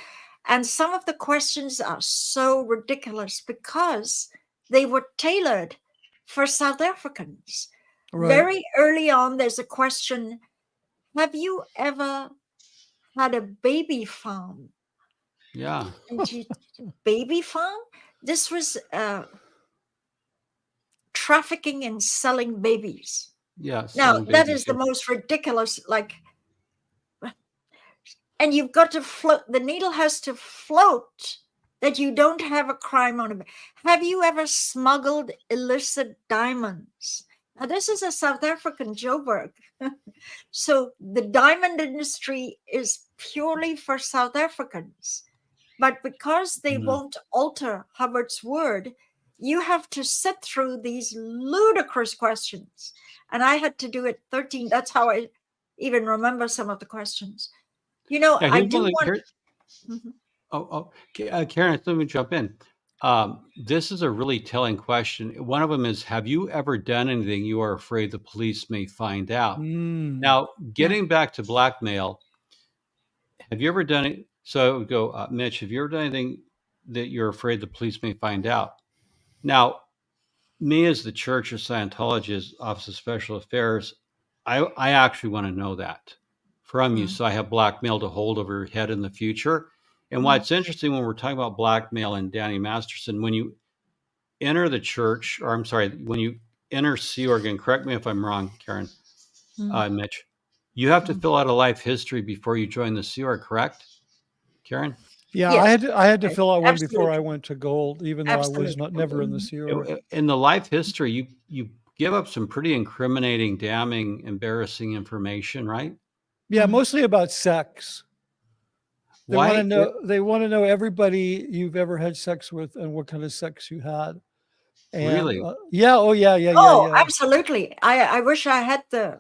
And some of the questions are so ridiculous because they were tailored for South Africans. Right. Very early on, there's a question, have you ever had a baby farm? Yeah. Baby farm? This was trafficking and selling babies. Yeah. Now, that is the most ridiculous, and you've got to float, the needle has to float that you don't have a crime on it. Have you ever smuggled illicit diamonds? Now, this is a South African Joburg. So the diamond industry is purely for South Africans. But because they won't alter Hubbard's word, you have to sit through these ludicrous questions. And I had to do it 13. That's how I even remember some of the questions. You know, Yeah, I do want... Karen, let me jump in. This is a really telling question. One of them is, have you ever done anything you are afraid the police may find out? Now, getting back to blackmail, have you ever done it? So go, Mitch, have you ever done anything that you're afraid the police may find out? Now, me as the Church of Scientology, as Office of Special Affairs, I actually want to know that from you. So I have blackmail to hold over your head in the future. And what's interesting when we're talking about blackmail and Danny Masterson, when you enter the church, or I'm sorry, when you enter Sea Org, and correct me if I'm wrong, Karen, Mitch, you have to fill out a life history before you join the Sea Org, correct, Karen? Yeah, Yes. I had to fill out one before Absolutely. I went to gold, even though I was never in the Sea Org. In the life history, you give up some pretty incriminating, damning, embarrassing information, right? Yeah, mostly about sex. They Why? want to know. They want to know everybody you've ever had sex with and what kind of sex you had. And, Really? Yeah. Oh, yeah. Oh, absolutely. I wish I had the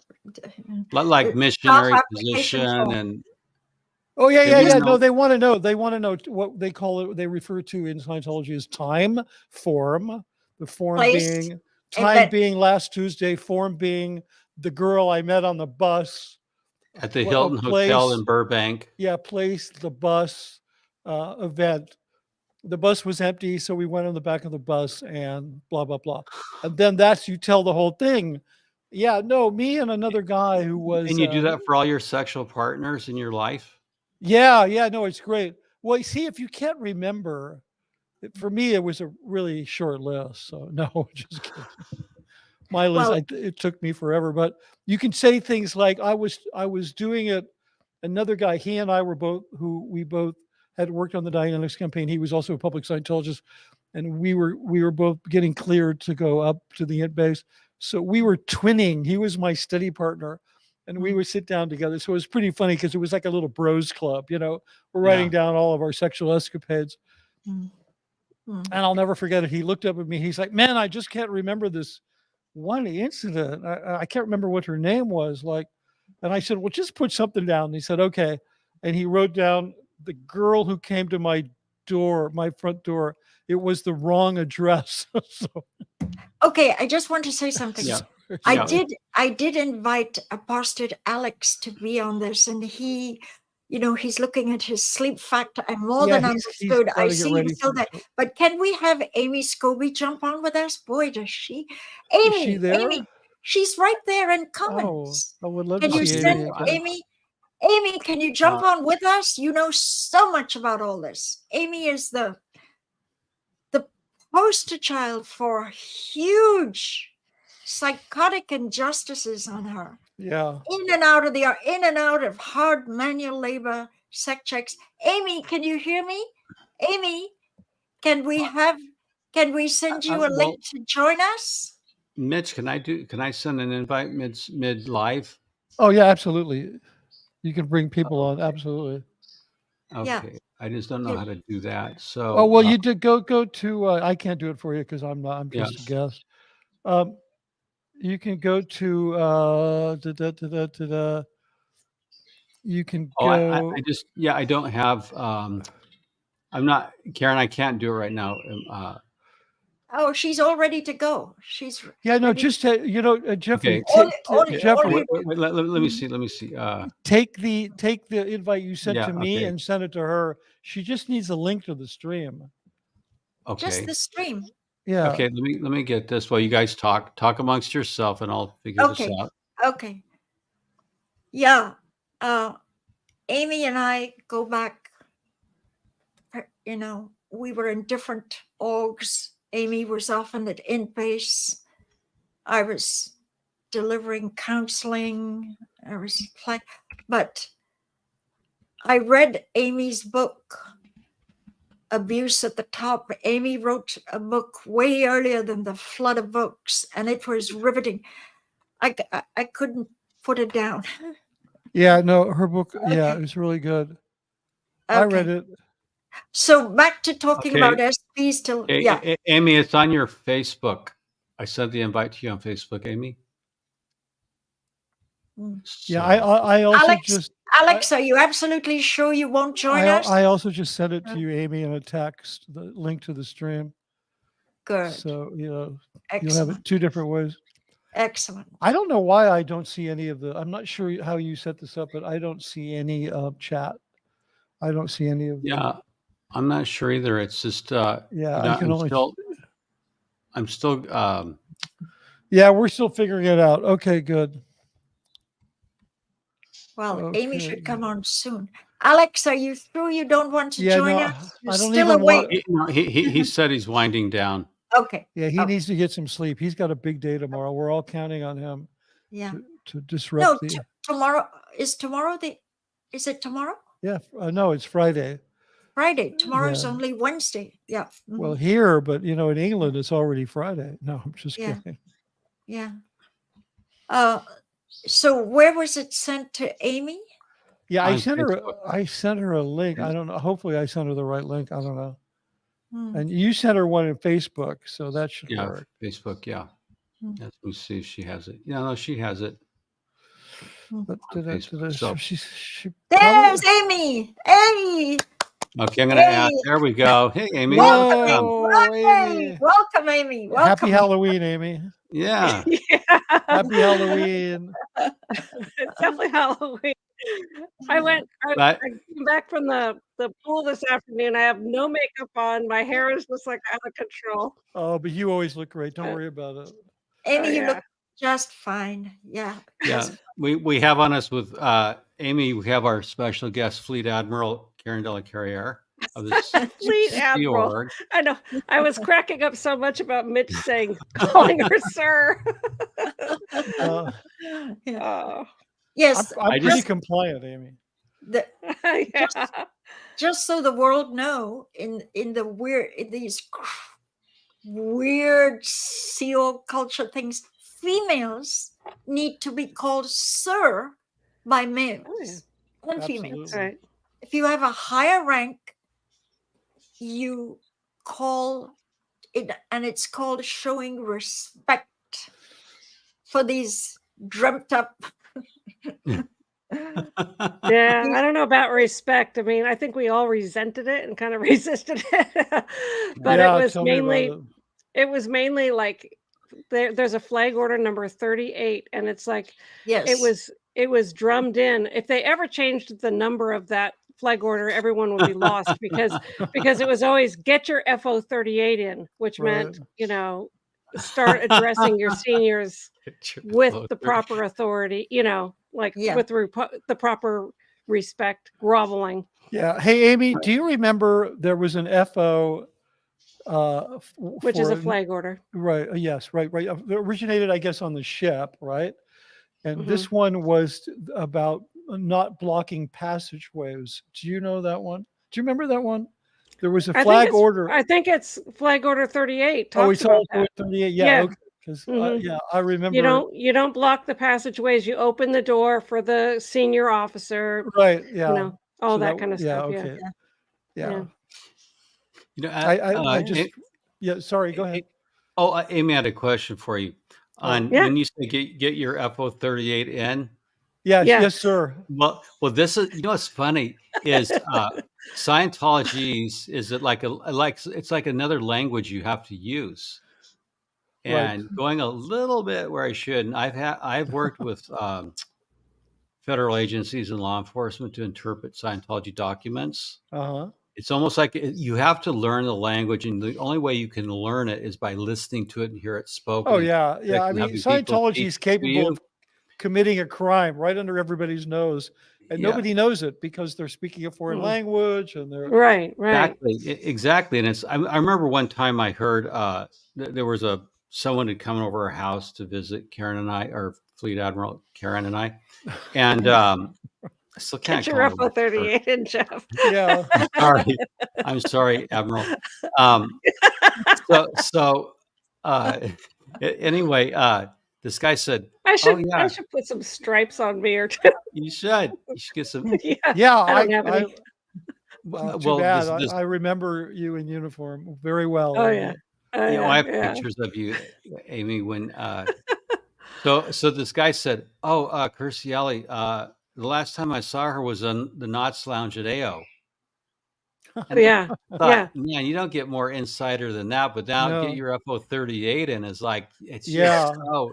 Like missionary application position form. and Oh, yeah, yeah, Did you yeah. know- No, they want to know. They want to know what they call it. They refer to in Scientology as time, form. The form Place, being last Tuesday. Form being the girl I met on the bus. at the Well, Hilton place- Hotel in Burbank. Yeah, place, the bus, event. The bus was empty, so we went on the back of the bus and blah, blah, blah. And then you tell the whole thing. Yeah, no, me and another guy who was... And you do that for all your sexual partners in your life? Yeah, no, it's great. Well, you see, if you can't remember, for me, it was a really short list. So no, just kidding. My list, it took me forever, but you can say things like, I was doing it. Another guy, he and I were we both had worked on the Dynamics campaign. He was also a public Scientologist, and we were both getting cleared to go up to the int base. So we were twinning. He was my study partner, and we would sit down together. So it was pretty funny because it was like a little bros club, we're writing down all of our sexual escapades. And I'll never forget it. He looked up at me. He's like, man, I just can't remember this one incident. I can't remember what her name was. And I said, well, just put something down. And he said, okay. And he wrote down the girl who came to my front door. It was the wrong address. Okay, I just want to say something. Yeah. I did invite Apostate Alex to be on this, and he, he's looking at his sleep factor. I more than understood. I see him still there. But can we have Amy Scobie jump on with us? Boy, does she. Amy, Is she there? Amy, she's right there in comments. I would love Can to you see send Amy. Amy, can you jump on with us? You know so much about all this. Amy is the poster child for huge psychotic injustices on her. Yeah. In and out of hard manual labor, sex checks. Amy, can you hear me? Amy, can we send you a well, link to join us? Mitch, can I send an invite mid live? Oh yeah, absolutely. You can bring people on. Absolutely. Yeah. Okay. I just don't know Yeah. how to do that. Oh So, well, you did go to. I can't do it for you because I'm yeah. just a guest. You can go to you can Oh, go. I just, yeah, I don't have, I'm not, Karen, I can't do it right now. Oh, she's all ready to go. She's Yeah, no, ready. just Jeffrey, Okay. Jeffrey, Wait, let me see. Let me see. take the invite you sent Yeah. to me Okay. and send it to her. She just needs a link to the stream. Just Okay. the stream. Yeah. Okay. Let me get this while you guys talk amongst yourself and I'll figure this Okay. out. Okay. Yeah. Amy and I go back, we were in different orgs. Amy was often at InBase. I was delivering counseling. I was but I read Amy's book, Abuse at the Top. Amy wrote a book way earlier than the flood of books, and it was riveting. I couldn't put it down. Yeah, no, her book, yeah, Okay. it was really good. I read Okay. it. So back to talking Okay. about SPs till, yeah. Amy, it's on your Facebook. I sent the invite to you on Facebook, Amy. Yeah, So, I also Alex, Alex, are you absolutely sure you won't join us? I also just sent it to you, Amy, in a text, the link to the stream. Good. So, you'll have Excellent. it two different ways. Excellent. I don't know why I don't see any of I'm not sure how you set this up, but I don't see any chat. I don't see any of yeah, I'm not sure either. It's just, Yeah, I can only. I'm still, Yeah, we're still figuring it out. Okay, good. Well, Amy should Okay. come on soon. Alex, are you through? You don't want to Yeah, join no, us? You're I don't still even want. awake. he said he's winding down. Okay. Yeah, he Okay. needs to get some sleep. He's got a big day tomorrow. We're all counting on him Yeah. to disrupt No, the. tomorrow is it tomorrow? Yeah, no, it's Friday. Friday. Tomorrow's Yeah. only Wednesday. Yeah. Mhm. Well, here, but in England, it's already Friday. No, I'm just Yeah. kidding. Yeah. So where was it sent to Amy? Yeah, I On sent Facebook. her a link. I don't know. Hopefully, I sent her the right link. I don't know. Hmm. And you sent her one in Facebook, so that should Yeah, work. Facebook. Yeah. Hmm. Let me see if she has it. Yeah, no, she has it. But Facebook, so- she There's Amy. Hey. Okay, I'm going to add. Hey. There we go. Hey, Amy. Welcome, Whoa, Amy. Amy. Welcome, Amy. Welcome. Happy Halloween, Amy. Yeah. Happy Halloween. It's definitely Halloween. I came back from the pool this afternoon. I have no makeup on. My hair is just like out of control. Oh, but you always look great. Don't worry about it. Amy, Oh, you yeah. look just fine. Yeah. Yeah. We have on us with Amy, we have our special guest, Fleet Admiral Karen Della Carriere of the Fleet Sea Admiral. Org. I know. I was cracking up so much about Mitch calling her sir. Uh, Yeah. Oh, Yes. I'm I pretty just- compliant, Amy. yeah. Just so the world know, in these weird SEAL culture things, females need to be called sir by males and females. Absolutely. Right. If you have a higher rank, you call it, and it's called showing respect for these dreamt up. Yeah, I don't know about respect. I mean, I think we all resented it and kind of resisted it. But Yeah, it was tell me about mainly like there's a flag order number 38, and it's like Yes. it was drummed in. If they ever changed the number of that flag order, everyone would be lost because it was always get your FO 38 in, which meant, start addressing your seniors with the proper authority, like with the proper respect, groveling. Yeah. Hey, Amy, do you remember there was an FO which is a for flag order. right. Yes, right. It originated, I guess, on the ship, right? And Mhm. this one was about not blocking passageways. Do you know that one? Do you remember that one? There was a flag order. I think it's flag order 38 Oh, talks it's about also that. 38. Yeah, Yeah. okay. Because Mhm. yeah, I You remember. don't block the passageways. You open the door for the senior officer, Right. Yeah. all So that that. kind of Yeah. stuff. Yeah. Okay. Yeah. Yeah. You know, I just. Yeah. Sorry. Go ahead. Amy had a question for you on Yeah. when you say get your FO38 in. Yes. Yeah. Yes, sir. Well, this is, you know, what's funny is Scientology is it like it's like another language you have to use. Right. And going a little bit where I shouldn't, I've worked with federal agencies and law enforcement to interpret Scientology documents. Uh-huh. It's almost like you have to learn the language, and the only way you can learn it is by listening to it and hear it spoken. Oh in yeah. Yeah. I context and mean, having people Scientology teach is it to capable you. of committing a crime right under everybody's nose, and Yeah, nobody knows it because they're speaking a foreign Mm. language and they're. Right. exactly. And I remember one time I heard there was someone had come over our house to visit Karen and I, or Fleet Admiral Karen and I, and I still can't Get come your up with her. FO38 in, Jeff. Yeah. I'm sorry, Admiral. So anyway, this guy said, I "Oh yeah, should put some stripes on me or two. you should get some." Yeah. Yeah. I don't have any. Too Well, bad. this I remember you in uniform very well. Oh yeah. Oh you know, I yeah. have Yeah. pictures of you, Amy. When so this guy said, "Oh, Curciali, the last time I saw her was on the Knots Lounge at AO." And Yeah. I Yeah. thought, man, you don't get more insider than that. But now get No. your FO38 in is like it's Yeah. just so.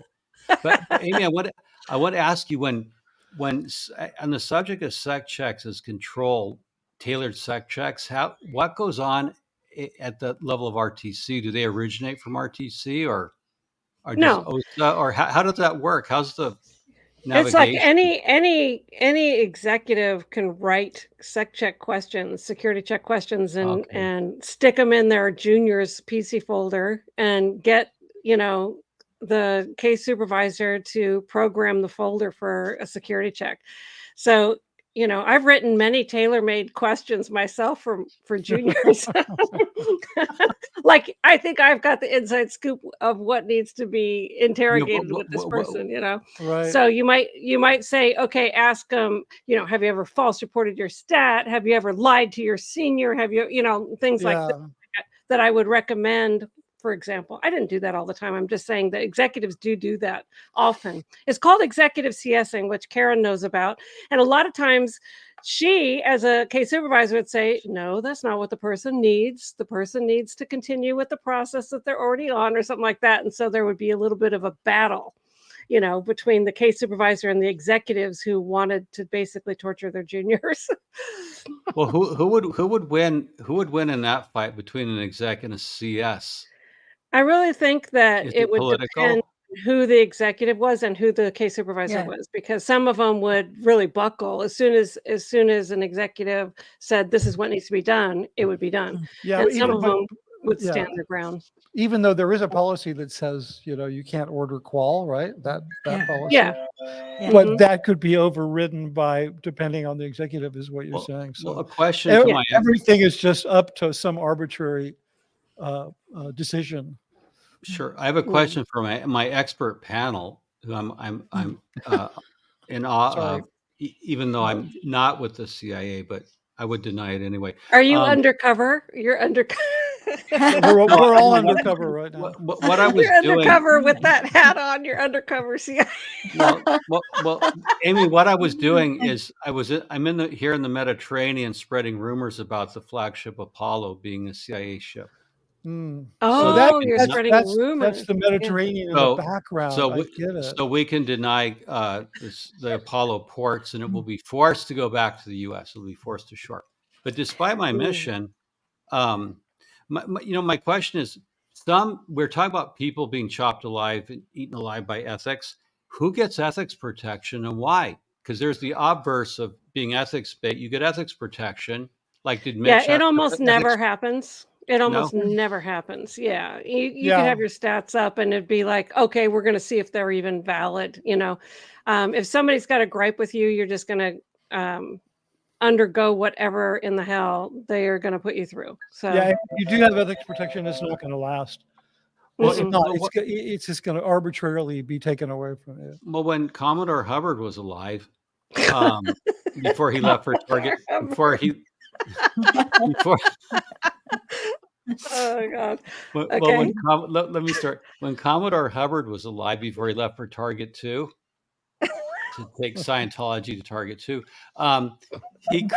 But Amy, I want to ask you when on the subject of sec checks as control, tailored sec checks, what goes on at the level of RTC? Do they originate from RTC or does No. OSA, or how does that work? How's the It's like navigation? any executive can write check questions, security check questions, Okay. and stick them in their junior's PC folder and get, the case supervisor to program the folder for a security check. So, I've written many tailor-made questions myself for juniors. Like, I think I've got the inside scoop of what needs to be interrogated with this person, Right. So you might say, okay, ask them, have you ever false reported your stat? Have you ever lied to your senior? Have you, things like Yeah. that I would recommend. For example, I didn't do that all the time. I'm just saying that executives do that often. It's called executive CSing, which Karen knows about. And a lot of times she, as a case supervisor, would say, no, that's not what the person needs. The person needs to continue with the process that they're already on or something like that. And so there would be a little bit of a battle, between the case supervisor and the executives who wanted to basically torture their juniors. Well, who would win? Who would win in that fight between an exec and a CS? I really think that Is it it would depend political? who the executive was and who the case supervisor Yeah. was, because some of them would really buckle as soon as an executive said this is what needs to be done, it would be done. Yeah. And some Even of but them would yeah. stand their ground. Even though there is a policy that says you can't order qual, right? That Yeah. policy. Yeah. But Mhm. that could be overridden by depending on the executive, is what you're saying. Well, So a question to my everything is just up to some arbitrary decision. sure. I have a question for my expert panel, who I'm in awe Sorry. of, even though I'm not with the CIA, but I would deny it anyway. Are you undercover? You're undercover. We're all undercover right now. What I was You're doing. undercover with that hat on. You're undercover CIA. Well, Amy, what I was doing is I'm here in the Mediterranean spreading rumors about the flagship Apollo being a CIA ship. Mm. Oh, you're spreading that's rumors. the Mediterranean in the background. I we, get it. so we can deny the Apollo ports, and it will be forced to go back to the U.S. It'll be forced to shore. But despite my mission, my question is: we're talking about people being chopped alive and eaten alive by ethics. Who gets ethics protection and why? Because there's the obverse of being ethics bait. You get ethics protection, like did Mitch? Yeah, it almost never happens. It No? almost never happens. Yeah. You could Yeah. have your stats up and it'd be like, okay, we're going to see if they're even valid. If somebody's got a gripe with you, you're just going to undergo whatever in the hell they are going to put you through. So, Yeah, if you do have ethics protection, it's not going to last. Well, It's mm-mm. not. well, It's just going to arbitrarily be taken away from you. well, when Commodore Hubbard was alive, before he left for Target, before Oh my God. well, Okay. when let me start. When Commodore Hubbard was alive, before he left for Target 2 to take Scientology to Target 2, he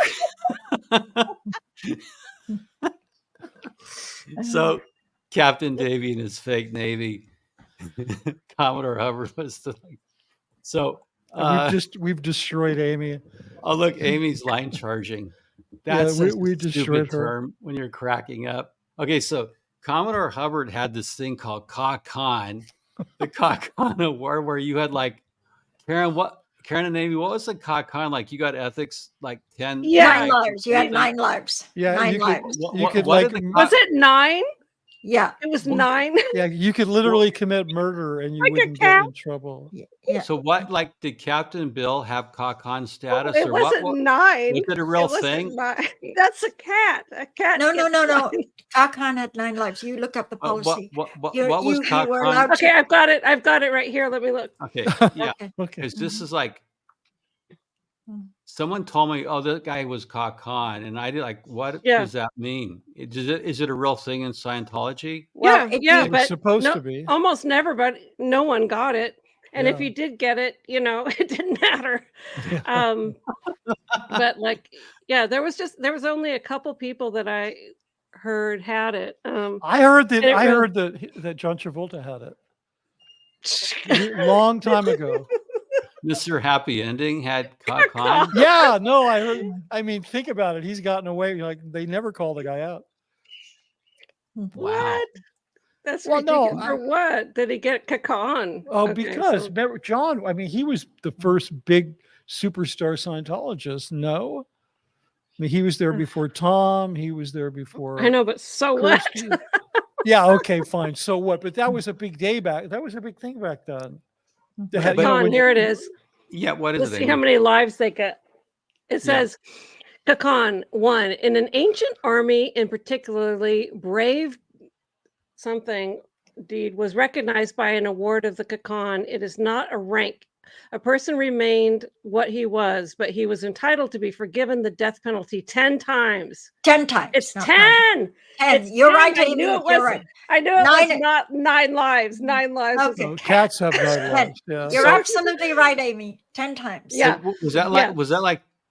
so Captain Davy and his fake navy, Commodore Hubbard was the so. We've destroyed Amy. Oh, look, Amy's line charging. Yeah, That's we a destroyed stupid her. term when you're cracking up. Okay, so Commodore Hubbard had this thing called Con, the Con Award, where you had like Karen and Amy, what was the Con like? You got ethics like 10. Yeah. 9 lives. You had something? 9 lives. Yeah, 9 you lives. could you could what like did the Was it 9? Yeah. It was Well, 9. yeah, you could literally commit murder and you Like a wouldn't get cow? in trouble. Yeah. So what, like, did Captain Bill have Con status, It or wasn't what? 9. Was it a real It wasn't thing? 9. That's a cat. A cat. No. gets 9. Kakan had 9 lives. You look up the policy. What You was were Con? allowed Okay, I've got it right here. Let me look. Okay, yeah, Okay. Okay. because this is like Mm. someone told me, oh, that guy was Con, and I did like, what Yeah. does that mean? Is it a real thing in Scientology? Well, Yeah, if yeah, you- It's but supposed no, to be. almost never, but no one got it. And if Yeah. you did get it, it didn't matter. Yeah. But like, yeah, there was only a couple people that I heard had it. I heard and it really- that John Travolta had it long time ago. Mr. Happy Ending had Con. Yeah, no, I heard. I mean, think about it. He's gotten away. Like they never call the guy out. Wow. What? That's Well, no, ridiculous. For what? Did he get Kakan? Oh, Okay, because so- remember, John. I mean, he was the first big superstar Scientologist. No, I mean he was there before Tom. He was there before. I know, but so what? Kirsty. Yeah. Okay. Fine. So what? But that was a big day back. That was a big thing back then. They had, Kakan, when- here it is. Yeah, what is Let's it? see how many lives they get. It Yeah. says, Kakan, 1, in an ancient army, in particularly brave something deed, was recognized by an award of the Kakan. It is not a rank. A person remained what he was, but he was entitled to be forgiven the death penalty 10 times. 10 times. It's not 10. 9. 10. It's You're 10. right, I Amy. knew it You're wasn't. right. I knew it 9 was not 9 lives. 9 lives. was Okay. No, cats have 9 10. lives. Yeah. You're So- absolutely right, Amy. 10 times. Yeah. Was that like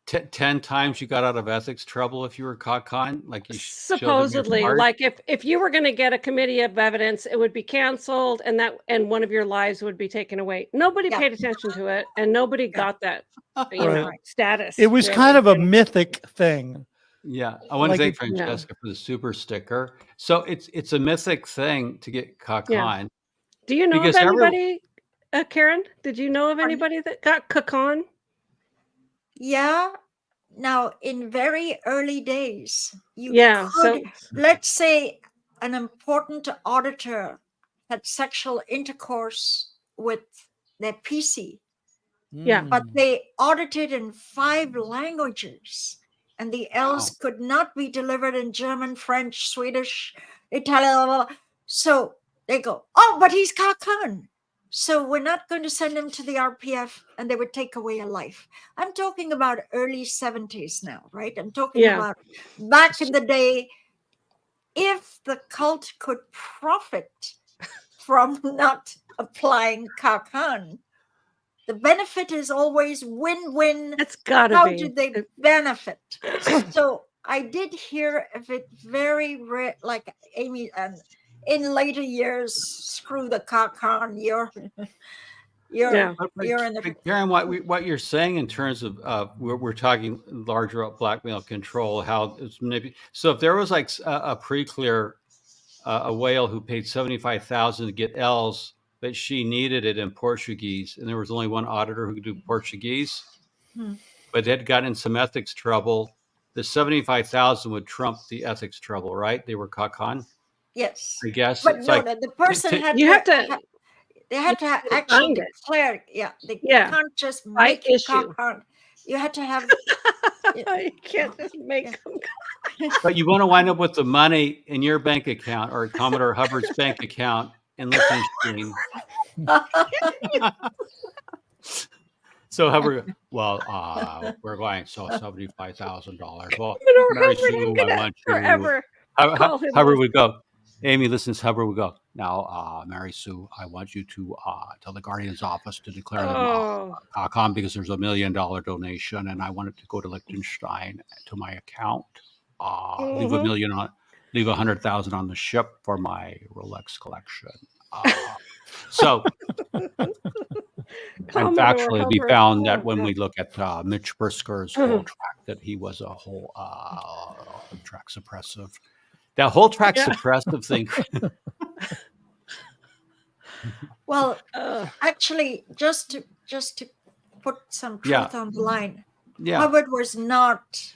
Yeah. 10 times you got out of ethics trouble if you were Con? Like you showed them your Supposedly, card? like if you were going to get a committee of evidence, it would be canceled, and one of your lives would be taken away. Nobody Yeah. paid attention to it, and nobody got that Right. status. It was really. kind of a And- mythic thing. Yeah, I want Like to thank it- Yeah. Francesca for the super sticker. So it's a mythic thing to get Con. Yeah. Do you know of Because anybody, Karen? Did you know of anybody that got Kakan? Yeah. Now, in very early days, you Yeah. So could, let's say an important auditor had sexual intercourse with their PC, Yeah. Mm. but they audited in 5 languages, and the L's could not be delivered in German, French, Swedish, Italian. Blah, blah, blah. So they go, oh, but he's Kakan. So we're not going to send him to the RPF, and they would take away a life. I'm talking about early 70s now, right? I'm talking Yeah. about back in the day. If the cult could profit from not applying Kakan, the benefit is always win-win. it's got to How be. do they benefit? So I did hear of it very rare, like Amy, and in later years, screw the Kakan. You're Yeah. you're in the But Karen, what you're saying in terms of we're talking larger up blackmail control, how it's manipulated. So if there was like a pre-clear, a whale who paid 75,000 to get L's, but she needed it in Portuguese, and there was only one auditor who could do Portuguese, Hmm. but had gotten in some ethics trouble, the 75,000 would trump the ethics trouble, right? They were caught, Yes. I guess. But It's no, like the person had You to, have to they had to to actually find it. declare, yeah, they Yeah. can't just By make you issue. cock. You had to have, You can't just make Yeah. them. but you want to wind up with the money in your bank account or Commodore Hubbard's bank account in Liechtenstein. So Hubbard, well, we're going so $75,000. Well, Commodore Mary Hubbard, Sue, I'm I gonna want you. forever call him Hubbard this. would go. Amy listens. Hubbard would go. Now, Mary Sue, I want you to tell the Guardian's office to declare them Oh, COM because there's $1 million donation, and I want it to go to Liechtenstein to my account. Leave $1 million on, leave 100,000 on the ship for my Rolex collection. So, and Commodore factually, we Hubbard. found that Oh, when God. we look at Mitch Brisker's whole track, that he was a whole track suppressive. That whole track Yeah. suppressive thing. well, Uh, actually, just to put some truth Yeah. on the line, Yeah. Hubbard was not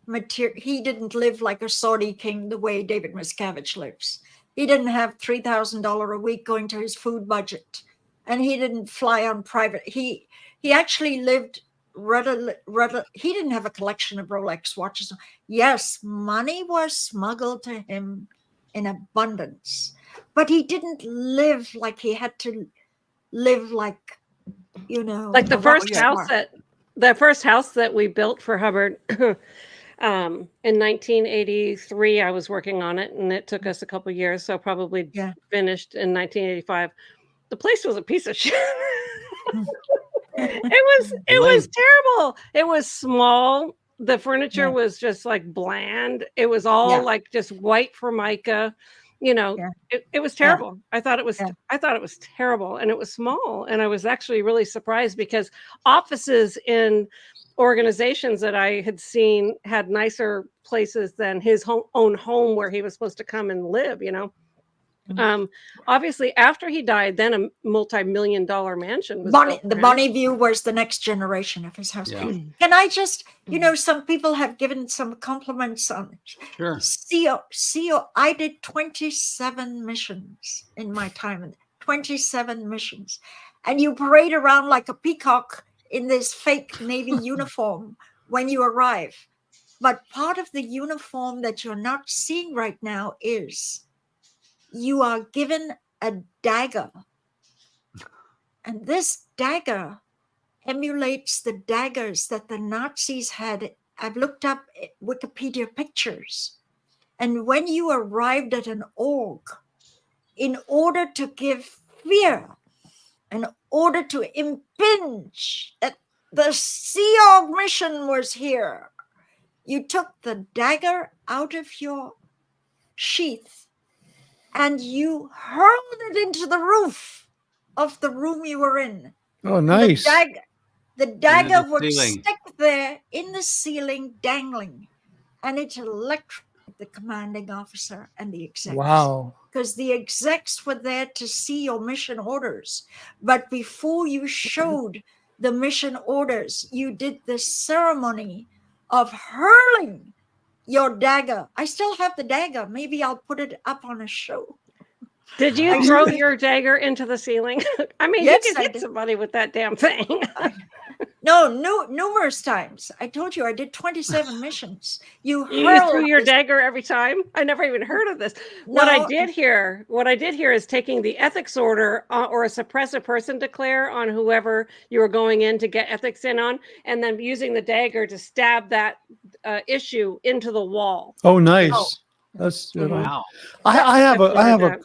material. He didn't live like a Saudi king the way David Miscavige lives. He didn't have $3,000 a week going to his food budget, and he didn't fly on private. He actually lived he didn't have a collection of Rolex watches. Yes, money was smuggled to him in abundance, but he didn't live like he had to live like, like the a rock first star. house that we built for Hubbard. In 1983, I was working on it, and it took us a couple years, so probably Yeah. finished in 1985. The place was a piece of shit. It was terrible. It was small. The furniture Yeah. was just like bland. It was all Yeah. like just white Formica. Yeah. It was terrible. I thought it was Yeah. terrible, and it was small. And I was actually really surprised because offices in organizations that I had seen had nicer places than his own home where he was supposed to come and live. Obviously, after he died, then a multi-million-dollar mansion was built The for him. Bonnie View was the next generation of his house. Yeah. Can I just, some people have given some compliments on Sure. CO. I did 27 missions in my time, 27 missions. And you parade around like a peacock in this fake Navy uniform when you arrive. But part of the uniform that you're not seeing right now is you are given a dagger. And this dagger emulates the daggers that the Nazis had. I've looked up Wikipedia pictures. And when you arrived at an org, in order to give fear, in order to impinge that the Sea Org mission was here, you took the dagger out of your sheath and you hurled it into the roof of the room you were in. Oh, nice. The dagger the would ceiling. stick there in the ceiling, dangling, and it electrocuted the commanding officer and the execs. Wow. Because the execs were there to see your mission orders. But before you showed the mission orders, you did the ceremony of hurling your dagger. I still have the dagger. Maybe I'll put it up on a show. Did you throw your dagger into the ceiling? I mean, Yes, you I could hit did. somebody with that damn thing. No, numerous times. I told you I did 27 missions. You You hurl threw your this- dagger every time? I never even heard of this. No. What I did here is taking the ethics order or a suppressive person declare on whoever you were going in to get ethics in on, and then using the dagger to stab that issue into the wall. Oh, nice. Oh. That's Wow. I have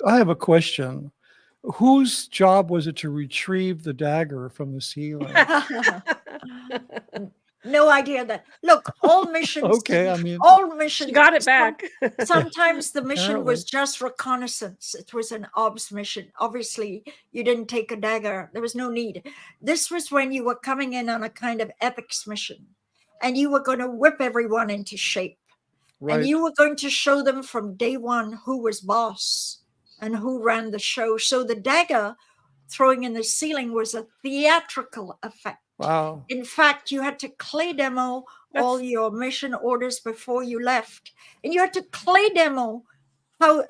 I've a question. Whose job was it to retrieve the dagger from the ceiling? No idea that. Look, all missions. Okay, I mean, all missions. Got it back. Sometimes the mission was Apparently. just reconnaissance. It was an OBS mission. Obviously, you didn't take a dagger. There was no need. This was when you were coming in on a kind of ethics mission, and you were going to whip everyone into shape. right. And you were going to show them from day one who was boss and who ran the show. So the dagger throwing in the ceiling was a theatrical effect. Wow. In fact, you had to clay demo all your mission orders before you left, and you had to clay demo how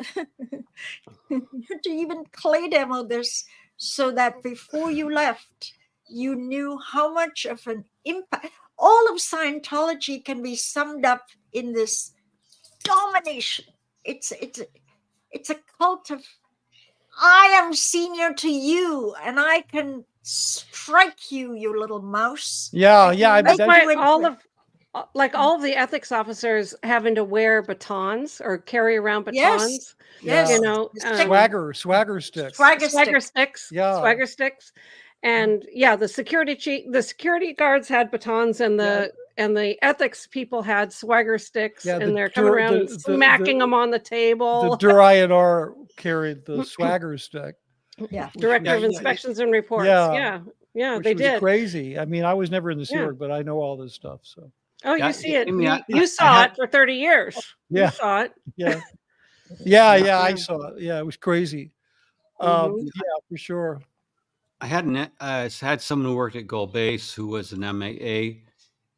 you had to even clay demo this so that before you left, you knew how much of an impact. All of Scientology can be summed up in this domination. It's a cult of I am senior to you, and I can strike you, you little mouse. Yeah, yeah. I That's bet why you into all it. of all of the ethics officers having to wear batons or carry around Yes, batons. yes. You know, The stick- swagger sticks. swagger swagger stick. sticks. Yeah. Swagger sticks. And yeah, the security guards had batons, and the ethics people had swagger sticks, Yeah, and they're coming around and smacking them on the The table. Dur-INR carried the swagger stick. Yeah. Director of Yeah, Inspections and Reports. Yeah. Yeah, Which they was did. crazy. I mean, I was never in the Sea Yeah. Org, but I know all this stuff. So Oh, Yeah, you see it. Amy, You saw it for 30 years. Yeah. You saw it. yeah, I saw it. Yeah, it was crazy. Mhm. Yeah, for sure. I had someone who worked at Gold Base who was an MAA,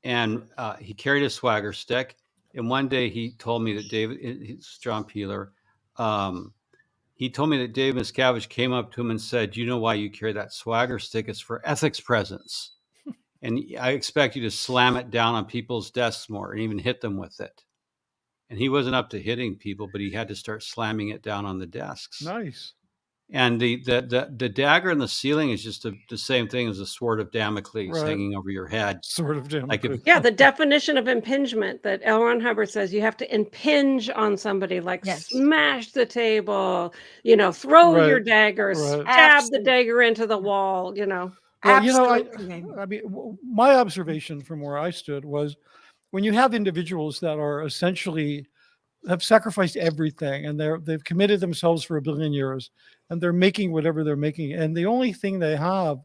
and he carried a swagger stick. And one day he told me that it's John Peeler. He told me that Dave Miscavige came up to him and said, "You know why you carry that swagger stick? It's for ethics presence. And I expect you to slam it down on people's desks more and even hit them with it." And he wasn't up to hitting people, but he had to start slamming it down on the desks. Nice. And the dagger in the ceiling is just the same thing as a sword of Damocles Right. hanging over your head. Sort of damn Like if- good. Yeah, the definition of impingement that L. Ron Hubbard says, you have to impinge on somebody, like Yes. smash the table, you know, throw your Right, dagger, right. stab the Absolutely. dagger into the wall, you know. Well, you know, Absolutely, Amy. I mean, my observation from where I stood was when you have individuals that are essentially have sacrificed everything and they've committed themselves for 1 billion years and they're making whatever they're making, and the only thing they have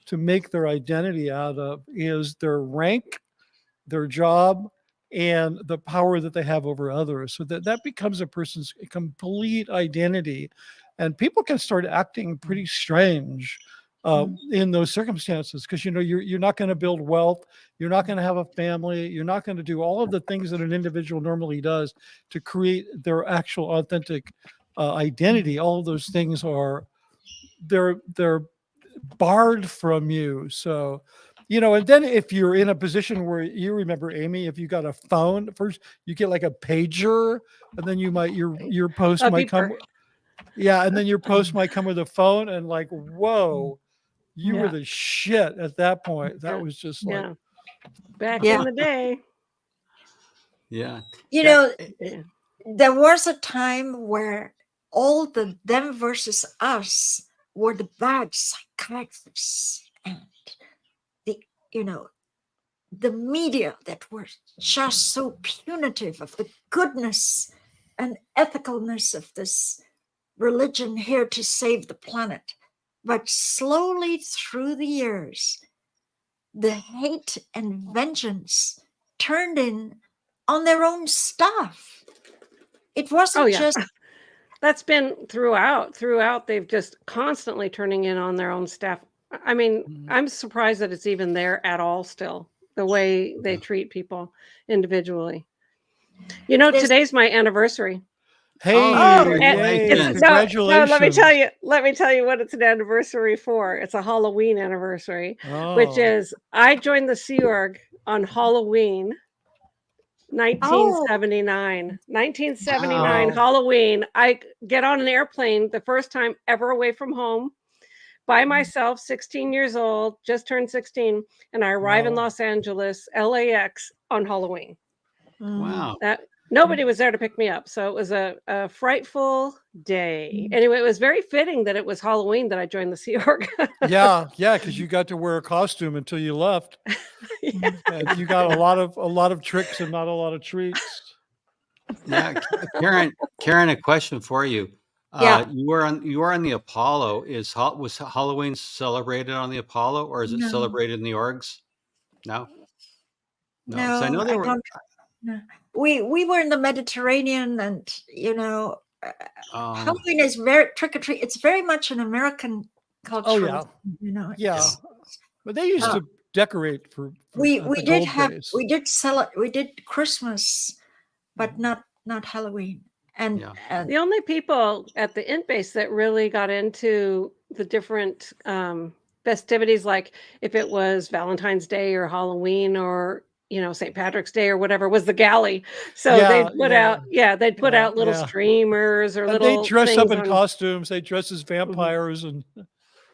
to make their identity out of is their rank, their job, and the power that they have over others. So that becomes a person's complete identity, and people can start acting pretty strange in those circumstances, because you know you're not going to build wealth, you're not going to have a family, you're not going to do all of the things that an individual normally does to create their actual authentic identity. All of those things are they're barred from you. So you know, and then if you're in a position where you remember, Amy, if you got a phone first, you get like a pager, and then you might your post A might come. beeper. Yeah, and then your post might come with a phone, and like, whoa, you were Yeah. the shit at that point. That Yeah. was just like, Yeah. Back Yeah. in the day. yeah. You Yeah. know, Yeah. there was a time where all the them versus us were the bad psychiatrists and the media that were just so punitive of the goodness and ethicalness of this religion here to save the planet. But slowly through the years, the hate and vengeance turned in on their own staff. It wasn't Oh, yeah. just That's been throughout. They've just constantly turning in on their own staff. I mean, I'm surprised that it's even there at all still, the way they treat people individually. You know, There's- today's my anniversary. hey, Oh, yay, congratulations. congratulations. Let me tell you what it's an anniversary for. It's a Halloween anniversary, which Oh. is I joined the Sea Org on Halloween 1979. 1979 Wow. Halloween. I get on an airplane the first time ever away from home by myself, 16 years old, just turned 16, and I arrive in Wow. Los Angeles, LAX on Halloween. Wow. Nobody was there to pick me up, so it was a frightful day. Anyway, it was very fitting that it was Halloween that I joined the Sea Org. Yeah, because you got to wear a costume until you left. Yeah. And you got a lot of tricks and not a lot of treats. Yeah, Karen, a question for you. Yeah. You were on the Apollo. Was Halloween celebrated on the Apollo, or is it No. celebrated in the orgs? No. No, 'Cause I know they were. don't. No. We were in the Mediterranean, and Halloween is very trick or treat. It's very much an American culture. Oh, yeah. You know. Yeah. But they used to decorate for We at the did gold have days. we did sell it. We did Christmas, but not Halloween. And Yeah. The only people at the int base that really got into the different festivities, like if it was Valentine's Day or Halloween or St. Patrick's Day or whatever, was the galley. So Yeah, they'd put yeah, out, they'd put yeah, out little yeah. streamers or And they little dress up things in on. costumes. They dress as Mhm. vampires, and it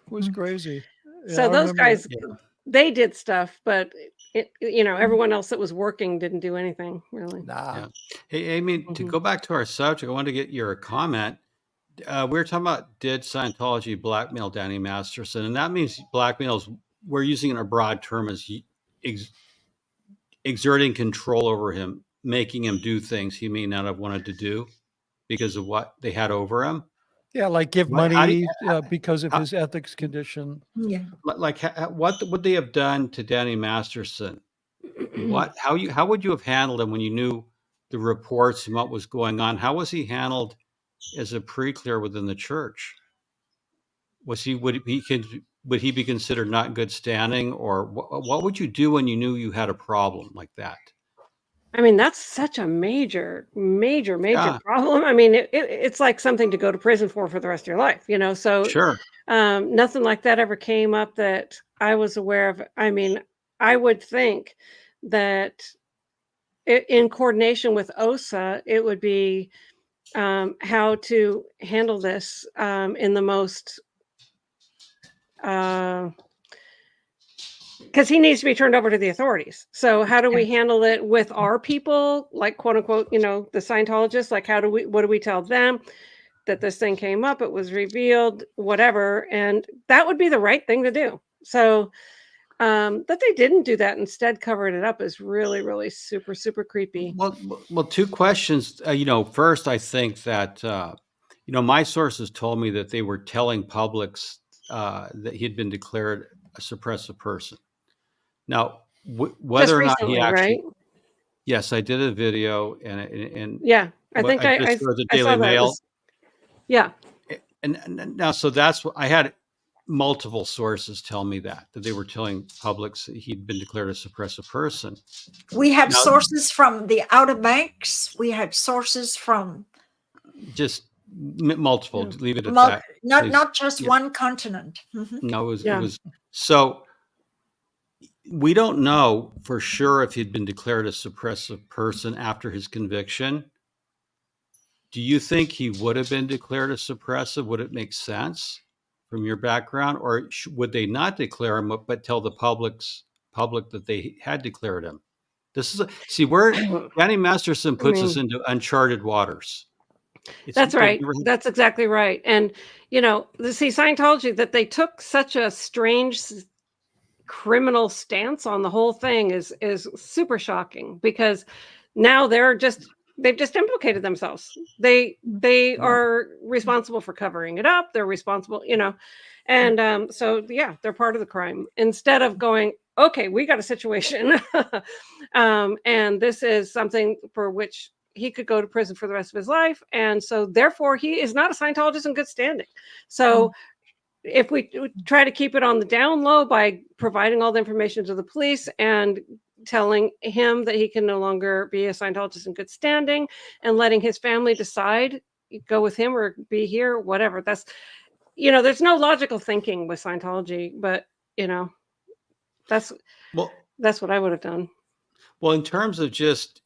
was Mhm. crazy. Yeah, So I those remember that. guys, Yeah. they did stuff, but everyone else that was working didn't do anything really. Nah. Yeah. Hey, Amy, to Mhm. go back to our subject, I want to get your comment. We were talking about, did Scientology blackmail Danny Masterson? And that means blackmail is, we're using a broad term as exerting control over him, making him do things he may not have wanted to do because of what they had over him. Yeah, like give How do money because of how- his ethics condition. yeah, what would they have done to Danny Masterson? How would you have handled him when you knew the reports and what was going on? How was he handled as a pre-clear within the church? Would he be considered not in good standing, or what would you do when you knew you had a problem like that? I mean, that's such a major, major, major Yeah, problem. I mean, it's like something to go to prison for the rest of your life, So sure. nothing like that ever came up that I was aware of. I mean, I would think that in coordination with OSA, it would be how to handle this in the most, because he needs to be turned over to the authorities. So how do we handle it with our people, like quote unquote, the Scientologists? Like, what do we tell them that this thing came up, it was revealed, whatever, and that would be the right thing to do. So that they didn't do that, instead covered it up, is really, really super, super creepy. Well, two questions. First, I think that my sources told me that they were telling publics that he had been declared a suppressive person. Now, whether Just or not he recently, right? actually, yes, I did a video, and Yeah, I what think I just saw the I saw Daily that. It Mail, was, yeah. and now, so that's what I had. Multiple sources tell me that they were telling publics that he'd been declared a suppressive person. we had Now, sources from the Outer Banks. We had sources from just multiple. Yeah. Leave it at that. Please. not just Yeah. one continent. Mhm. No, it Yeah. was so. We don't know for sure if he'd been declared a suppressive person after his conviction. Do you think he would have been declared a suppressive? Would it make sense from your background, or would they not declare him but tell the public that they had declared him? This is see where Danny Masterson I puts us mean, into uncharted waters. that's right. That's exactly right. And Scientology, that they took such a strange criminal stance on the whole thing is super shocking, because now they've just implicated themselves. They are responsible for covering it up. They're responsible, and so yeah, they're part of the crime, instead of going, okay, we got a situation, and this is something for which he could go to prison for the rest of his life, and so therefore he is not a Scientologist in good standing. So if we try to keep it on the down low by providing all the information to the police and telling him that he can no longer be a Scientologist in good standing, and letting his family decide, go with him or be here, whatever. That's, there's no logical thinking with Scientology, but that's what I would have done. Well, in terms of just,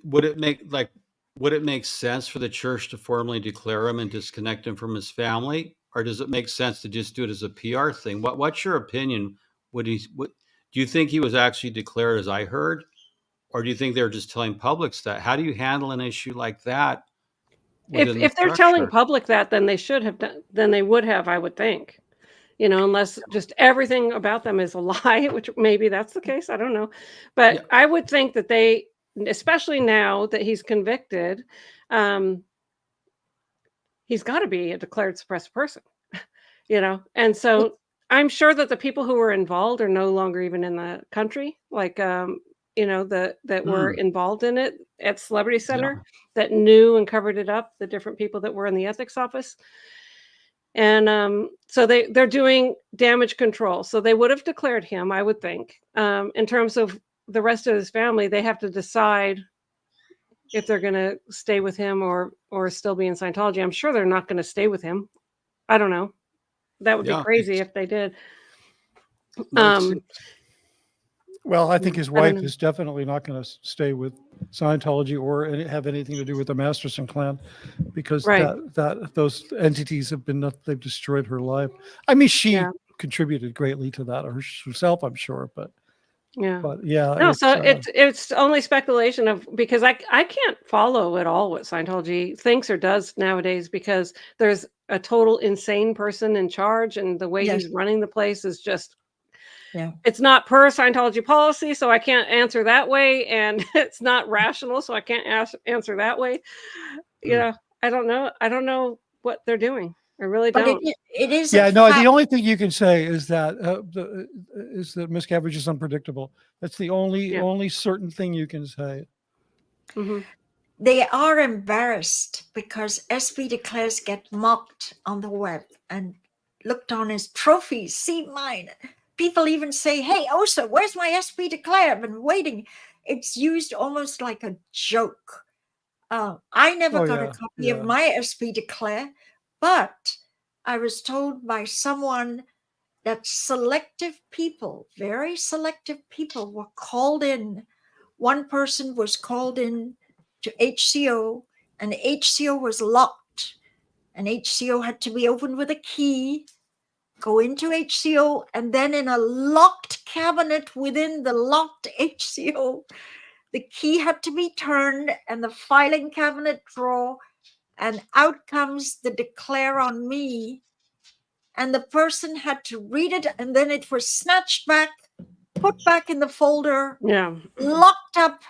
would it make sense for the church to formally declare him and disconnect him from his family, or does it make sense to just do it as a PR thing? What's your opinion? Do you think he was actually declared, as I heard, or do you think they're just telling publics that? How do you handle an issue like that within the If they're telling structure? public that, then they should have done. Then they would have, I would think. Unless just everything about them is a lie, which maybe that's the case. I don't know. But Yeah. I would think that they, especially now that he's convicted, he's got to be a declared suppressed person, And so I'm sure that the people who were involved are no longer even in the country, like, that were involved in it at Celebrity Center, that knew and covered it up, the different people that were in the ethics office. And so they're doing damage control. So they would have declared him, I would think. In terms of the rest of his family, they have to decide if they're going to stay with him or still be in Scientology. I'm sure they're not going to stay with him. I don't know. That would be Yeah, crazy if they did. Well, Well, I think his I don't wife know. is definitely not going to stay with Scientology or have anything to do with the Masterson clan, because Right. that those entities have been they've destroyed her life. I mean, she Yeah. contributed greatly to that herself, I'm sure, but Yeah. yeah, No, so it's only speculation of, because I can't follow at all what Scientology thinks or does nowadays, because there's a total insane person in charge, and the way Yes. he's running the place is just, Yeah. it's not per Scientology policy, so I can't answer that way, and it's not rational, so I can't answer that way. You know, I don't know. I don't know what they're doing. I really But don't. it is yeah, a no. The fact. only thing you can say is that Miss Cabbage is unpredictable. That's the Yeah. only certain thing you can say. hmm They are embarrassed because SB declares get mocked on the web and looked on as trophies. See mine. People even say, "Hey, Osa, where's my SB declare? I've been waiting." It's used almost like a joke. I never Oh, got a yeah, copy of yeah. my SB declare, but I was told by someone that selective people, very selective people, were called in. One person was called in to HCO, and HCO was locked, and HCO had to be opened with a key, go into HCO, and then in a locked cabinet within the locked HCO, the key had to be turned and the filing cabinet drawer, and out comes the declare on me, and the person had to read it, and then it was snatched back, put back in the folder, Yeah. locked up.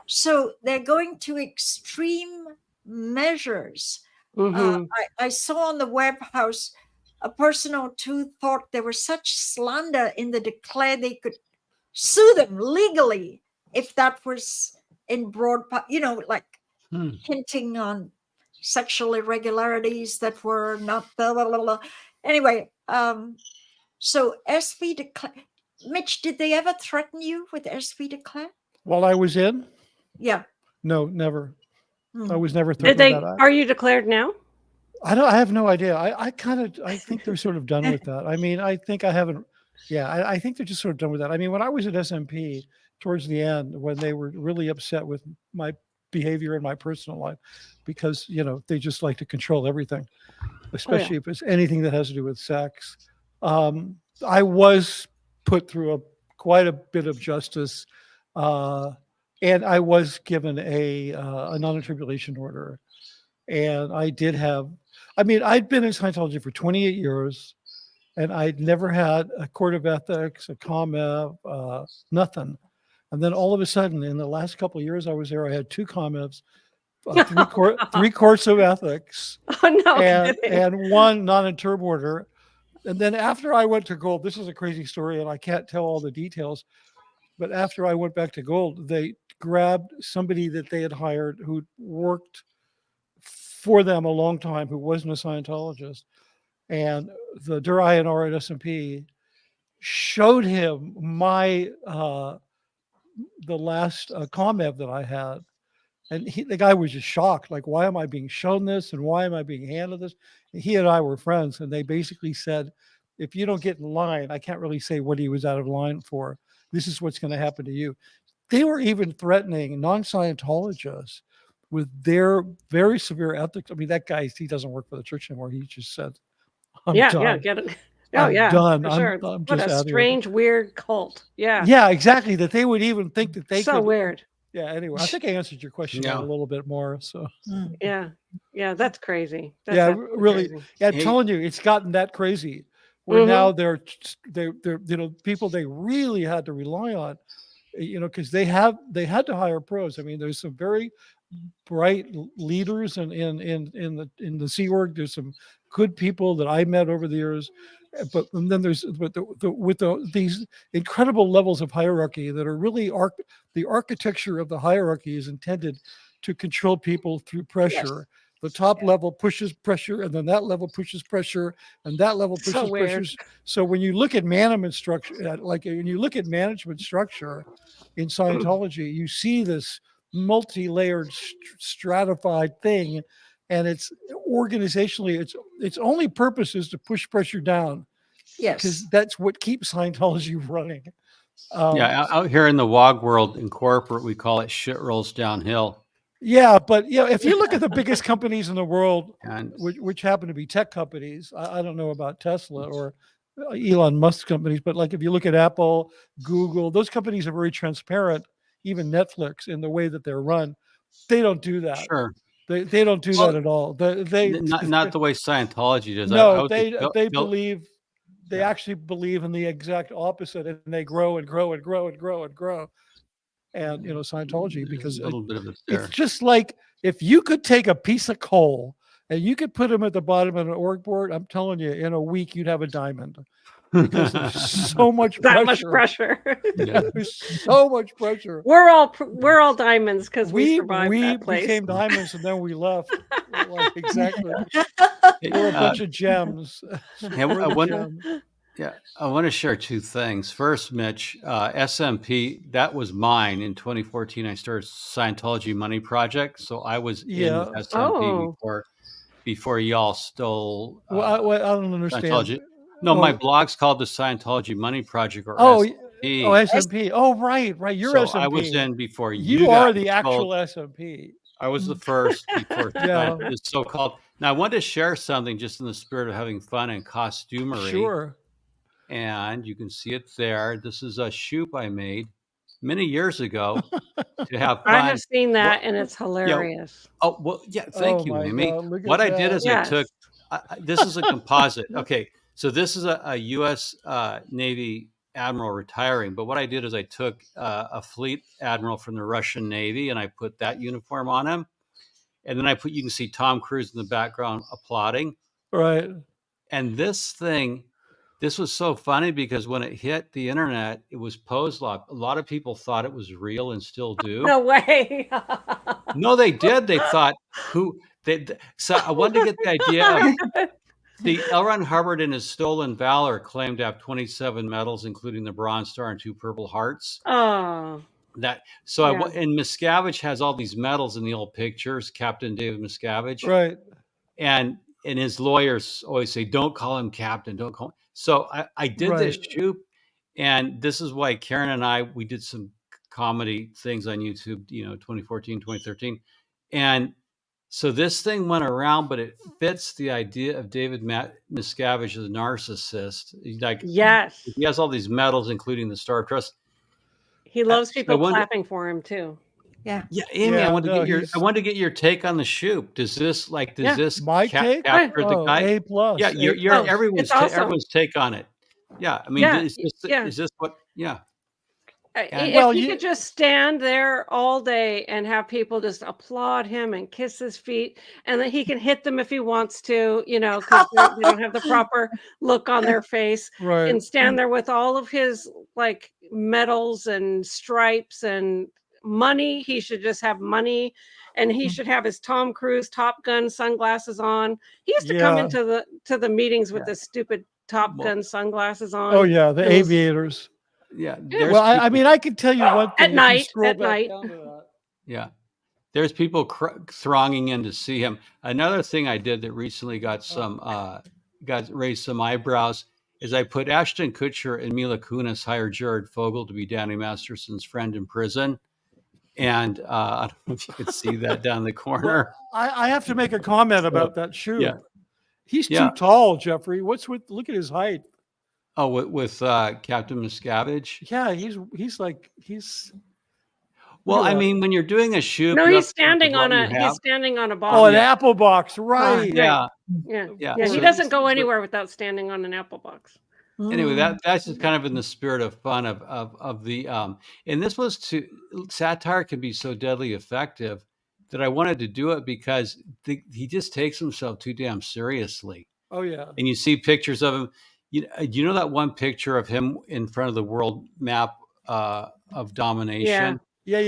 So they're going to extreme measures. hmm I saw on the web house a person or two thought there was such slander in the declare they could sue them legally if that was in broad, like hinting on sexual irregularities that were not blah, blah, blah, blah. Anyway, so SB declare. Mitch, did they ever threaten you with SB declare? While I was in, Yeah. no, never. Hmm. I was never Did threatened they? with that. Are you declared now? I have no idea. I think they're sort of done with that. I mean, I think I haven't. Yeah, I think they're just sort of done with that. I mean, when I was at SMP towards the end, when they were really upset with my behavior in my personal life, because they just like to control everything, especially if it's anything that has to do with sex. I was put through quite a bit of justice, and I was given a non-attribution order. And I did have, I mean, I'd been in Scientology for 28 years, and I'd never had a court of ethics, a ComEv, nothing. And then all of a sudden, in the last couple of years I was there, I had 2 ComEvs, three courts of ethics, Oh no! and 1 non-interb order. And then after I went to Gold, this is a crazy story, and I can't tell all the details. But after I went back to Gold, they grabbed somebody that they had hired who worked for them a long time, who wasn't a Scientologist, and the Der INR at SMP showed him my the last ComEv that I had, and the guy was just shocked, like, why am I being shown this, and why am I being handed this? And he and I were friends, and they basically said, if you don't get in line, I can't really say what he was out of line for. This is what's going to happen to you. They were even threatening non-Scientologists with their very severe ethics. I mean, that guy, he doesn't work for the church anymore. He just said, I'm Yeah, done. get it. Oh I'm yeah, done. for sure. I'm What just a out of here. strange, weird cult. Yeah. Yeah, exactly. That they would even think that they So could. weird. Yeah, anyway, I think I answered your question now a little bit more. So Yeah. Yeah, that's crazy. That's yeah, absolutely really. crazy. Yeah, I'm Hey. telling you, it's gotten that crazy. Where Mhm. now they're people they really had to rely on, because they had to hire pros. I mean, there's some very bright leaders in the Sea Org. There's some good people that I met over the years, but and then there's these incredible levels of hierarchy that are really the architecture of the hierarchy is intended to control people through pressure. The top level pushes pressure, and then that level pushes pressure, and that level pushes So weird. pressures. So when you look at management structure, like when you look at management structure in Scientology, you see this multi-layered, stratified thing, and it's organizationally, its only purpose is to push pressure down, Yes. because that's what keeps Scientology running. Out here in the WOG world, in corporate, we call it shit rolls downhill. Yeah, but if you look at the biggest companies in the world, And which happen to be tech companies, I don't know about Tesla or Elon Musk companies, but like if you look at Apple, Google, those companies are very transparent. Even Netflix, in the way that they're run, they don't do that. sure, They don't do Well, that at all. They not the way Scientology does. I no, was a they Bill- believe they Yeah. actually believe in the exact opposite, and they grow and grow and grow and grow and grow. And Scientology, because a little bit of it it's there. just like if you could take a piece of coal and you could put them at the bottom of an org board, I'm telling you, in a week you'd have a diamond, because there's so much That much pressure. pressure. Yeah. There's so much pressure. We're all diamonds because we survived that place. became diamonds and then we left. Like, exactly. We're a Uh, bunch of gems. Yeah, We're I the want gem. I want to share two things. First, Mitch, SMP, that was mine in 2014. I started Scientology Money Project, so I was Yeah. in SMP Oh. before y'all stole Well, I don't understand. Scientology. No, my Oh. blog's called the Scientology Money Project, or Oh, SMP. SMP. Oh, right. You're So SMP. I was in before You got are the sold. actual SMP. I was the first before Yeah. this so-called. Now I wanted to share something just in the spirit of having fun and costumery. Sure. And you can see it there. This is a shoop I made many years ago to have fun. I have seen that, Well, and it's hilarious. Oh, well, yeah. Thank you, my Amy. God, look at What I did that. is Yes. I took. This is a composite. Okay, so this is a U.S. Navy admiral retiring. But what I did is I took a fleet admiral from the Russian Navy and I put that uniform on him, and then you can see Tom Cruise in the background applauding. Right. And this was so funny because when it hit the internet, it was posed a lot of people thought it was real and still do. No way. No, they did. They thought so I wanted to get the idea of L. Ron Hubbard in his Stolen Valor claimed to have 27 medals, including the Bronze Star and 2 Purple Hearts. Oh. And Miscavige has all these medals in the old pictures, Captain David Miscavige. Right. And his lawyers always say, don't call him captain, don't call him. So I did this shoot, and this is why Karen and we did some comedy things on YouTube, 2014, 2013. And so this thing went around, but it fits the idea of David Miscavige as a narcissist. Yes. He has all these medals, including the Star of Trust. He loves people clapping for him too. Yeah. Yeah, Amy, I wanted to get your take on the shoop. Does this my take capture the guy? A+. Yeah, everyone's take on it. Yeah, I mean, is this what? Yeah. If he could just stand there all day and have people just applaud him and kiss his feet, and then he can hit them if he wants to, because they don't have the proper look on their face, Right. and stand there with all of his like medals and stripes and money. He should just have money, and he should have his Tom Cruise Top Gun sunglasses on. He used to come into the meetings with this stupid Top Gun sunglasses on. Oh yeah, the aviators. Yeah. Well, I mean, I can tell you one thing. At night. Yeah. There's people thronging in to see him. Another thing I did that recently got raised some eyebrows is I put Ashton Kutcher and Mila Kunis hired Jared Fogle to be Danny Masterson's friend in prison. And I don't know if you could see that down the corner. Well, I have to make a comment about that shoe. Yeah. He's too tall, Jeffrey. Look at his height. Oh, with Captain Miscavige? Yeah, he's. Well, I mean, when you're doing a shoot, no, he's standing on a bottle. Oh, an apple box, right? Yeah. He doesn't go anywhere without standing on an apple box. Anyway, that's just kind of in the spirit of fun of the and this was satire can be so deadly effective that I wanted to do it because he just takes himself too damn seriously. Oh yeah. And you see pictures of him. You know that one picture of him in front of the world map of domination? Yeah.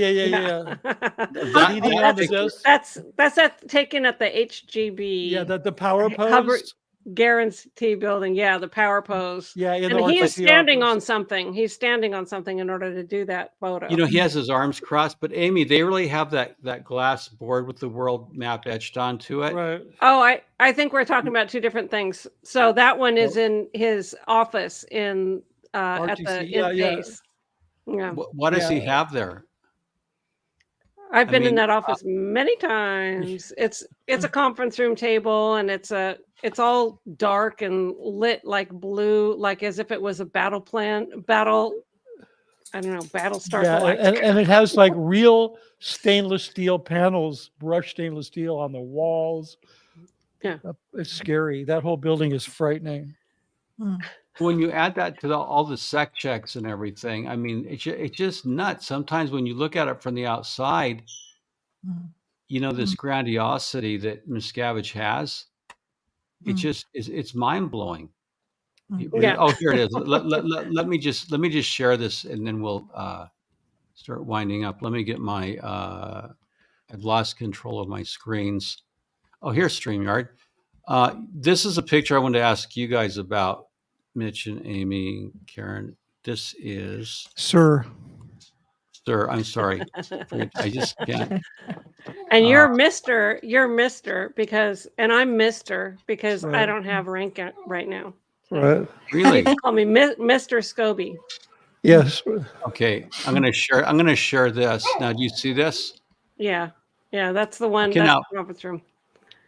That- Leaning on the desk. That's taken at the HGB. Yeah, the power Hover- pose. guarantee building. Yeah, the power pose. Yeah, in the And he is RTC standing office. on something. He's standing on something in order to do that photo. You know, he has his arms crossed, but Amy, they really have that glass board with the world map etched onto it. Right. Oh, I think we're talking about two different things. So that one is in his office in at the RTC, yeah. base. Yeah. What does he have there? I've been in mean, that office many times. It's a conference room table, and it's all dark and lit like blue, like as if it was a battle Battlestar Yeah, Galactica. and it has like real stainless steel panels, brushed stainless steel on the walls. Yeah. It's scary. That whole building is frightening. When you add that to all the sec checks and everything, I mean, it's just nuts. Sometimes when you look at it from the outside, you know, this grandiosity that Miscavige has, it just it's mind blowing. Yeah. Oh, here it is. Let me just share this, and then we'll start winding up. Let me get my I've lost control of my screens. Oh, here's StreamYard. This is a picture I wanted to ask you guys about, Mitch and Amy, Karen. This is Sir. I'm sorry. I just can't. And you're Mr. because, and I'm Mr. because I Right. don't have rank right now. Right. Really? Call me Mr. Scobie. Yes. Okay. I'm gonna share this. Now, do you see this? Yeah. Yeah, that's the one. Okay, That's now- the conference room.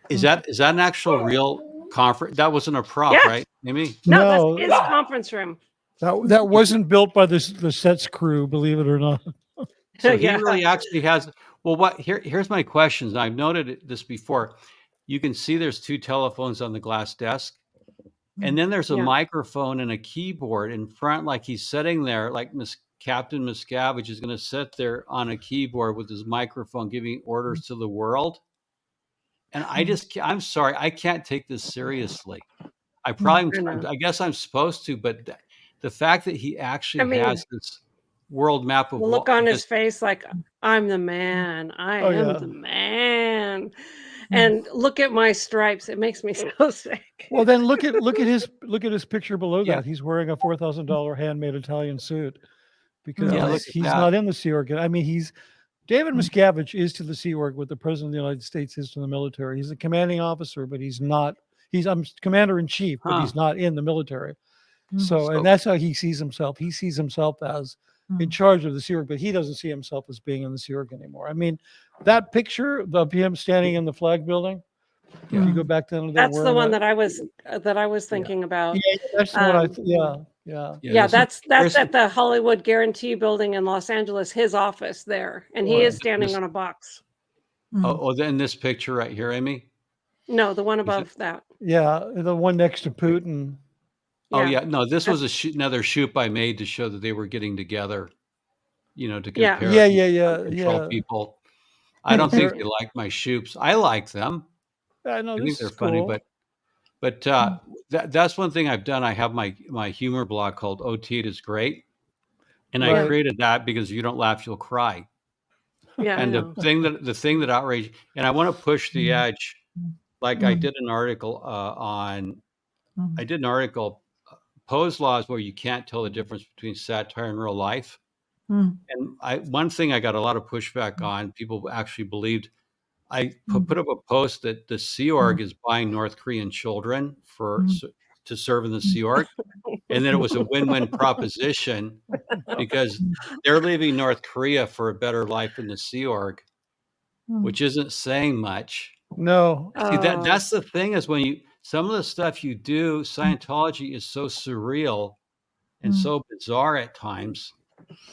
Is that an actual real conference? That wasn't a prop, Yes. right, Amy? No, that's his conference room. That wasn't built by the sets crew, believe it or not. So he Yeah. really actually has. Well, here's my questions. I've noted this before. You can see there's two telephones on the glass desk, and then there's a Yeah. microphone and a keyboard in front, like he's sitting there, like Captain Miscavige is going to sit there on a keyboard with his microphone, giving orders to the world. And I'm sorry, I can't take this seriously. I guess I'm supposed to, but the fact that he actually has this world map of The look on his face, like, I'm the man. I am the man. And look at my stripes. It makes me so sick. Well, then look at his picture below Yeah. that. He's wearing a $4,000 handmade Italian suit because Yeah, look at he's that. not in the Sea Org. I mean, David Miscavige is to the Sea Org what the President of the United States is to the military. He's a commanding officer, but he's not. I'm commander in chief, but he's not in the military. So, and that's how he sees himself. He sees himself as in charge of the Sea Org, but he doesn't see himself as being in the Sea Org anymore. I mean, that picture of him standing in the flag building, if you go back down to That's the one that I was thinking about. Yeah, that's the one Yeah, that's at the Hollywood Guarantee Building in Los Angeles, his office there, and he is standing on a box. Oh, then this picture right here, Amy. No, the one above that. Yeah, the one next to Putin. Oh yeah, no, this was another shoot I made to show that they were getting together, you know, to Yeah. compare. Yeah. Control people. I don't think they like my shoots. I like them. I know I this think they're is funny, cool. but that's one thing I've done. I have my humor blog called OT It Is Great, and I Right. created that because if you don't laugh, you'll cry. Yeah, And the thing that outraged, and I want to push the edge, like I did an article I did an article, Poe's Laws, where you can't tell the difference between satire and real life. And one thing I got a lot of pushback on, people actually believed, I put up a post that the Sea Org is buying North Korean children to serve in the Sea Org. And then it was a win-win proposition because they're leaving North Korea for a better life in the Sea Org, which isn't saying much. No. See, that's the thing is when some of the stuff you do, Scientology is so surreal and so bizarre at times.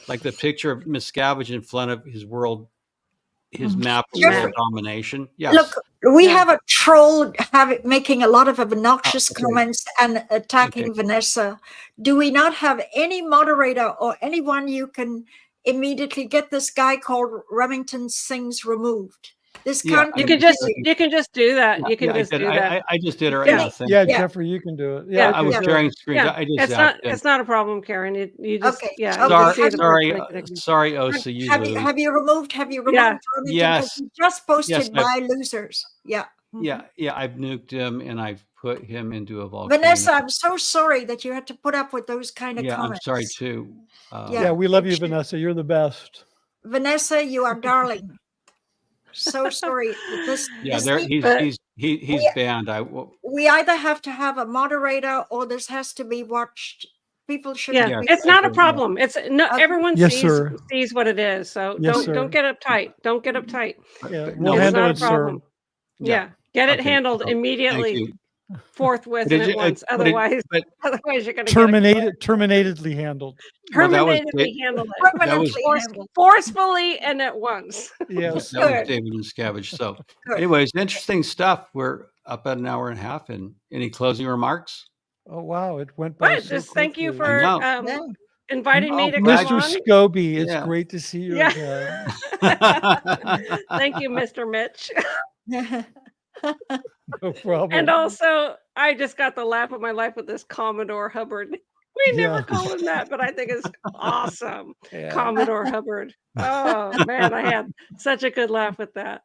Like the picture of Miscavige in front of his map of world domination. Yes. Look, we have a troll making a lot of obnoxious comments and attacking Vanessa. Do we not have any moderator or anyone you can immediately get this guy called Remington Sings removed? This Yeah, can't You I can just- continue. you can just do that. Yeah, You can yeah, just I did. do that. I just did it right Yeah. now. Thank Yeah, you. Yeah. Jeffrey, you can do it. Yeah, I was yeah. sharing screens. Yeah, I just it's not zapped in. it's not a problem, Karen. You just Okay, yeah. okay. You Sorry, just see the sorry, person making it. sorry, OC, you Have lose. you removed anything? Yeah. Yes. You just posted Yes, by losers. Yeah. Mhm. Yeah, I've nuked him and I've put him into a volcano. Vanessa, I'm so sorry that you had to put up with those kind of Yeah, I'm comments. sorry too. Yeah, we love you, Actually, Vanessa. You're the best. Vanessa, you are darling. So sorry. Yeah, This there needs- he's banned. we either have to have a moderator or this has to be watched. People should. Yeah, Yeah, it's not a yeah. problem. It's no Okay. everyone Yes, sees sir. sees what it is. So Yes, sir. don't get uptight. Don't get uptight. Yeah, But we'll It's handle not a it, sir. problem. Yeah. Get it Okay, handled so, thank immediately, you. forthwith, But and it- at once. but it- Otherwise, but otherwise you're going to Terminatedly handled. well, that was permanently handle it. Permanently was- handled. Forcefully and at once. Yes. that was Good. David Miscavige. So, Good. anyways, interesting stuff. We're up at an hour and a half. And any closing remarks? Oh wow, it went by. But so just thank you quickly. for know. Yeah. inviting me Oh, to glad come Mr. on. Scobie, it's Yeah. great to see you Yeah. again. Thank you, Mr. Mitch. No problem. And also, I just got the laugh of my life with this Commodore Hubbard. We never Yeah. call him that, but I think it's awesome. Yeah. Commodore Hubbard. Oh man, I had such a good laugh with that.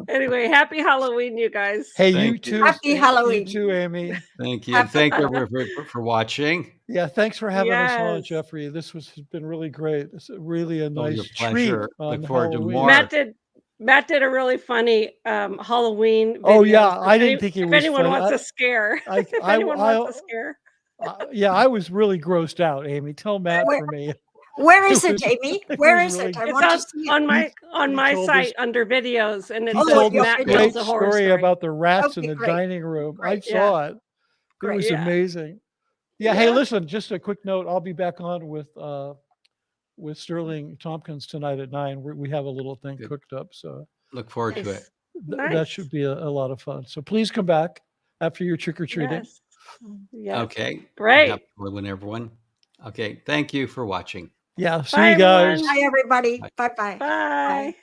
Anyway, happy Halloween, you guys. Hey, Thank you you. too. Happy Halloween. You too, Amy. Thank you. And thank you everyone for watching. Yeah, thanks for having us on, Yes. Jeffrey. This has been really great. It's really a Always nice a treat pleasure. on Look forward to Halloween. more. Matt did a really funny Halloween. Oh, video. yeah, So I if didn't any- think it if was anyone funny. wants a scare, I- if I- anyone wants a scare, Yeah, I was really grossed out, Amy. Tell Matt Where- for me. Where is It it, was- Amy? it Where was is really it? I it's want to see it. on my he told site us- under videos, and it He Oh, says told your this Matt video. great tells a horror story story. about the rats in Okay, the great. dining room. I Great. saw it. It Great. was Yeah. amazing. Yeah. Hey, Yeah. listen, just a quick note. I'll be back on with Sterling Tompkins tonight at 9. We have a little thing Good. cooked up, so Look forward to it. that Nice. should be a lot of fun. So please come back after your trick or treating. Yes. Yes. Okay. Great. Happy Halloween, everyone. Okay. Thank you for watching. Yeah. See Bye, you guys. everyone. Hi, everybody. Bye. Bye-bye. Bye.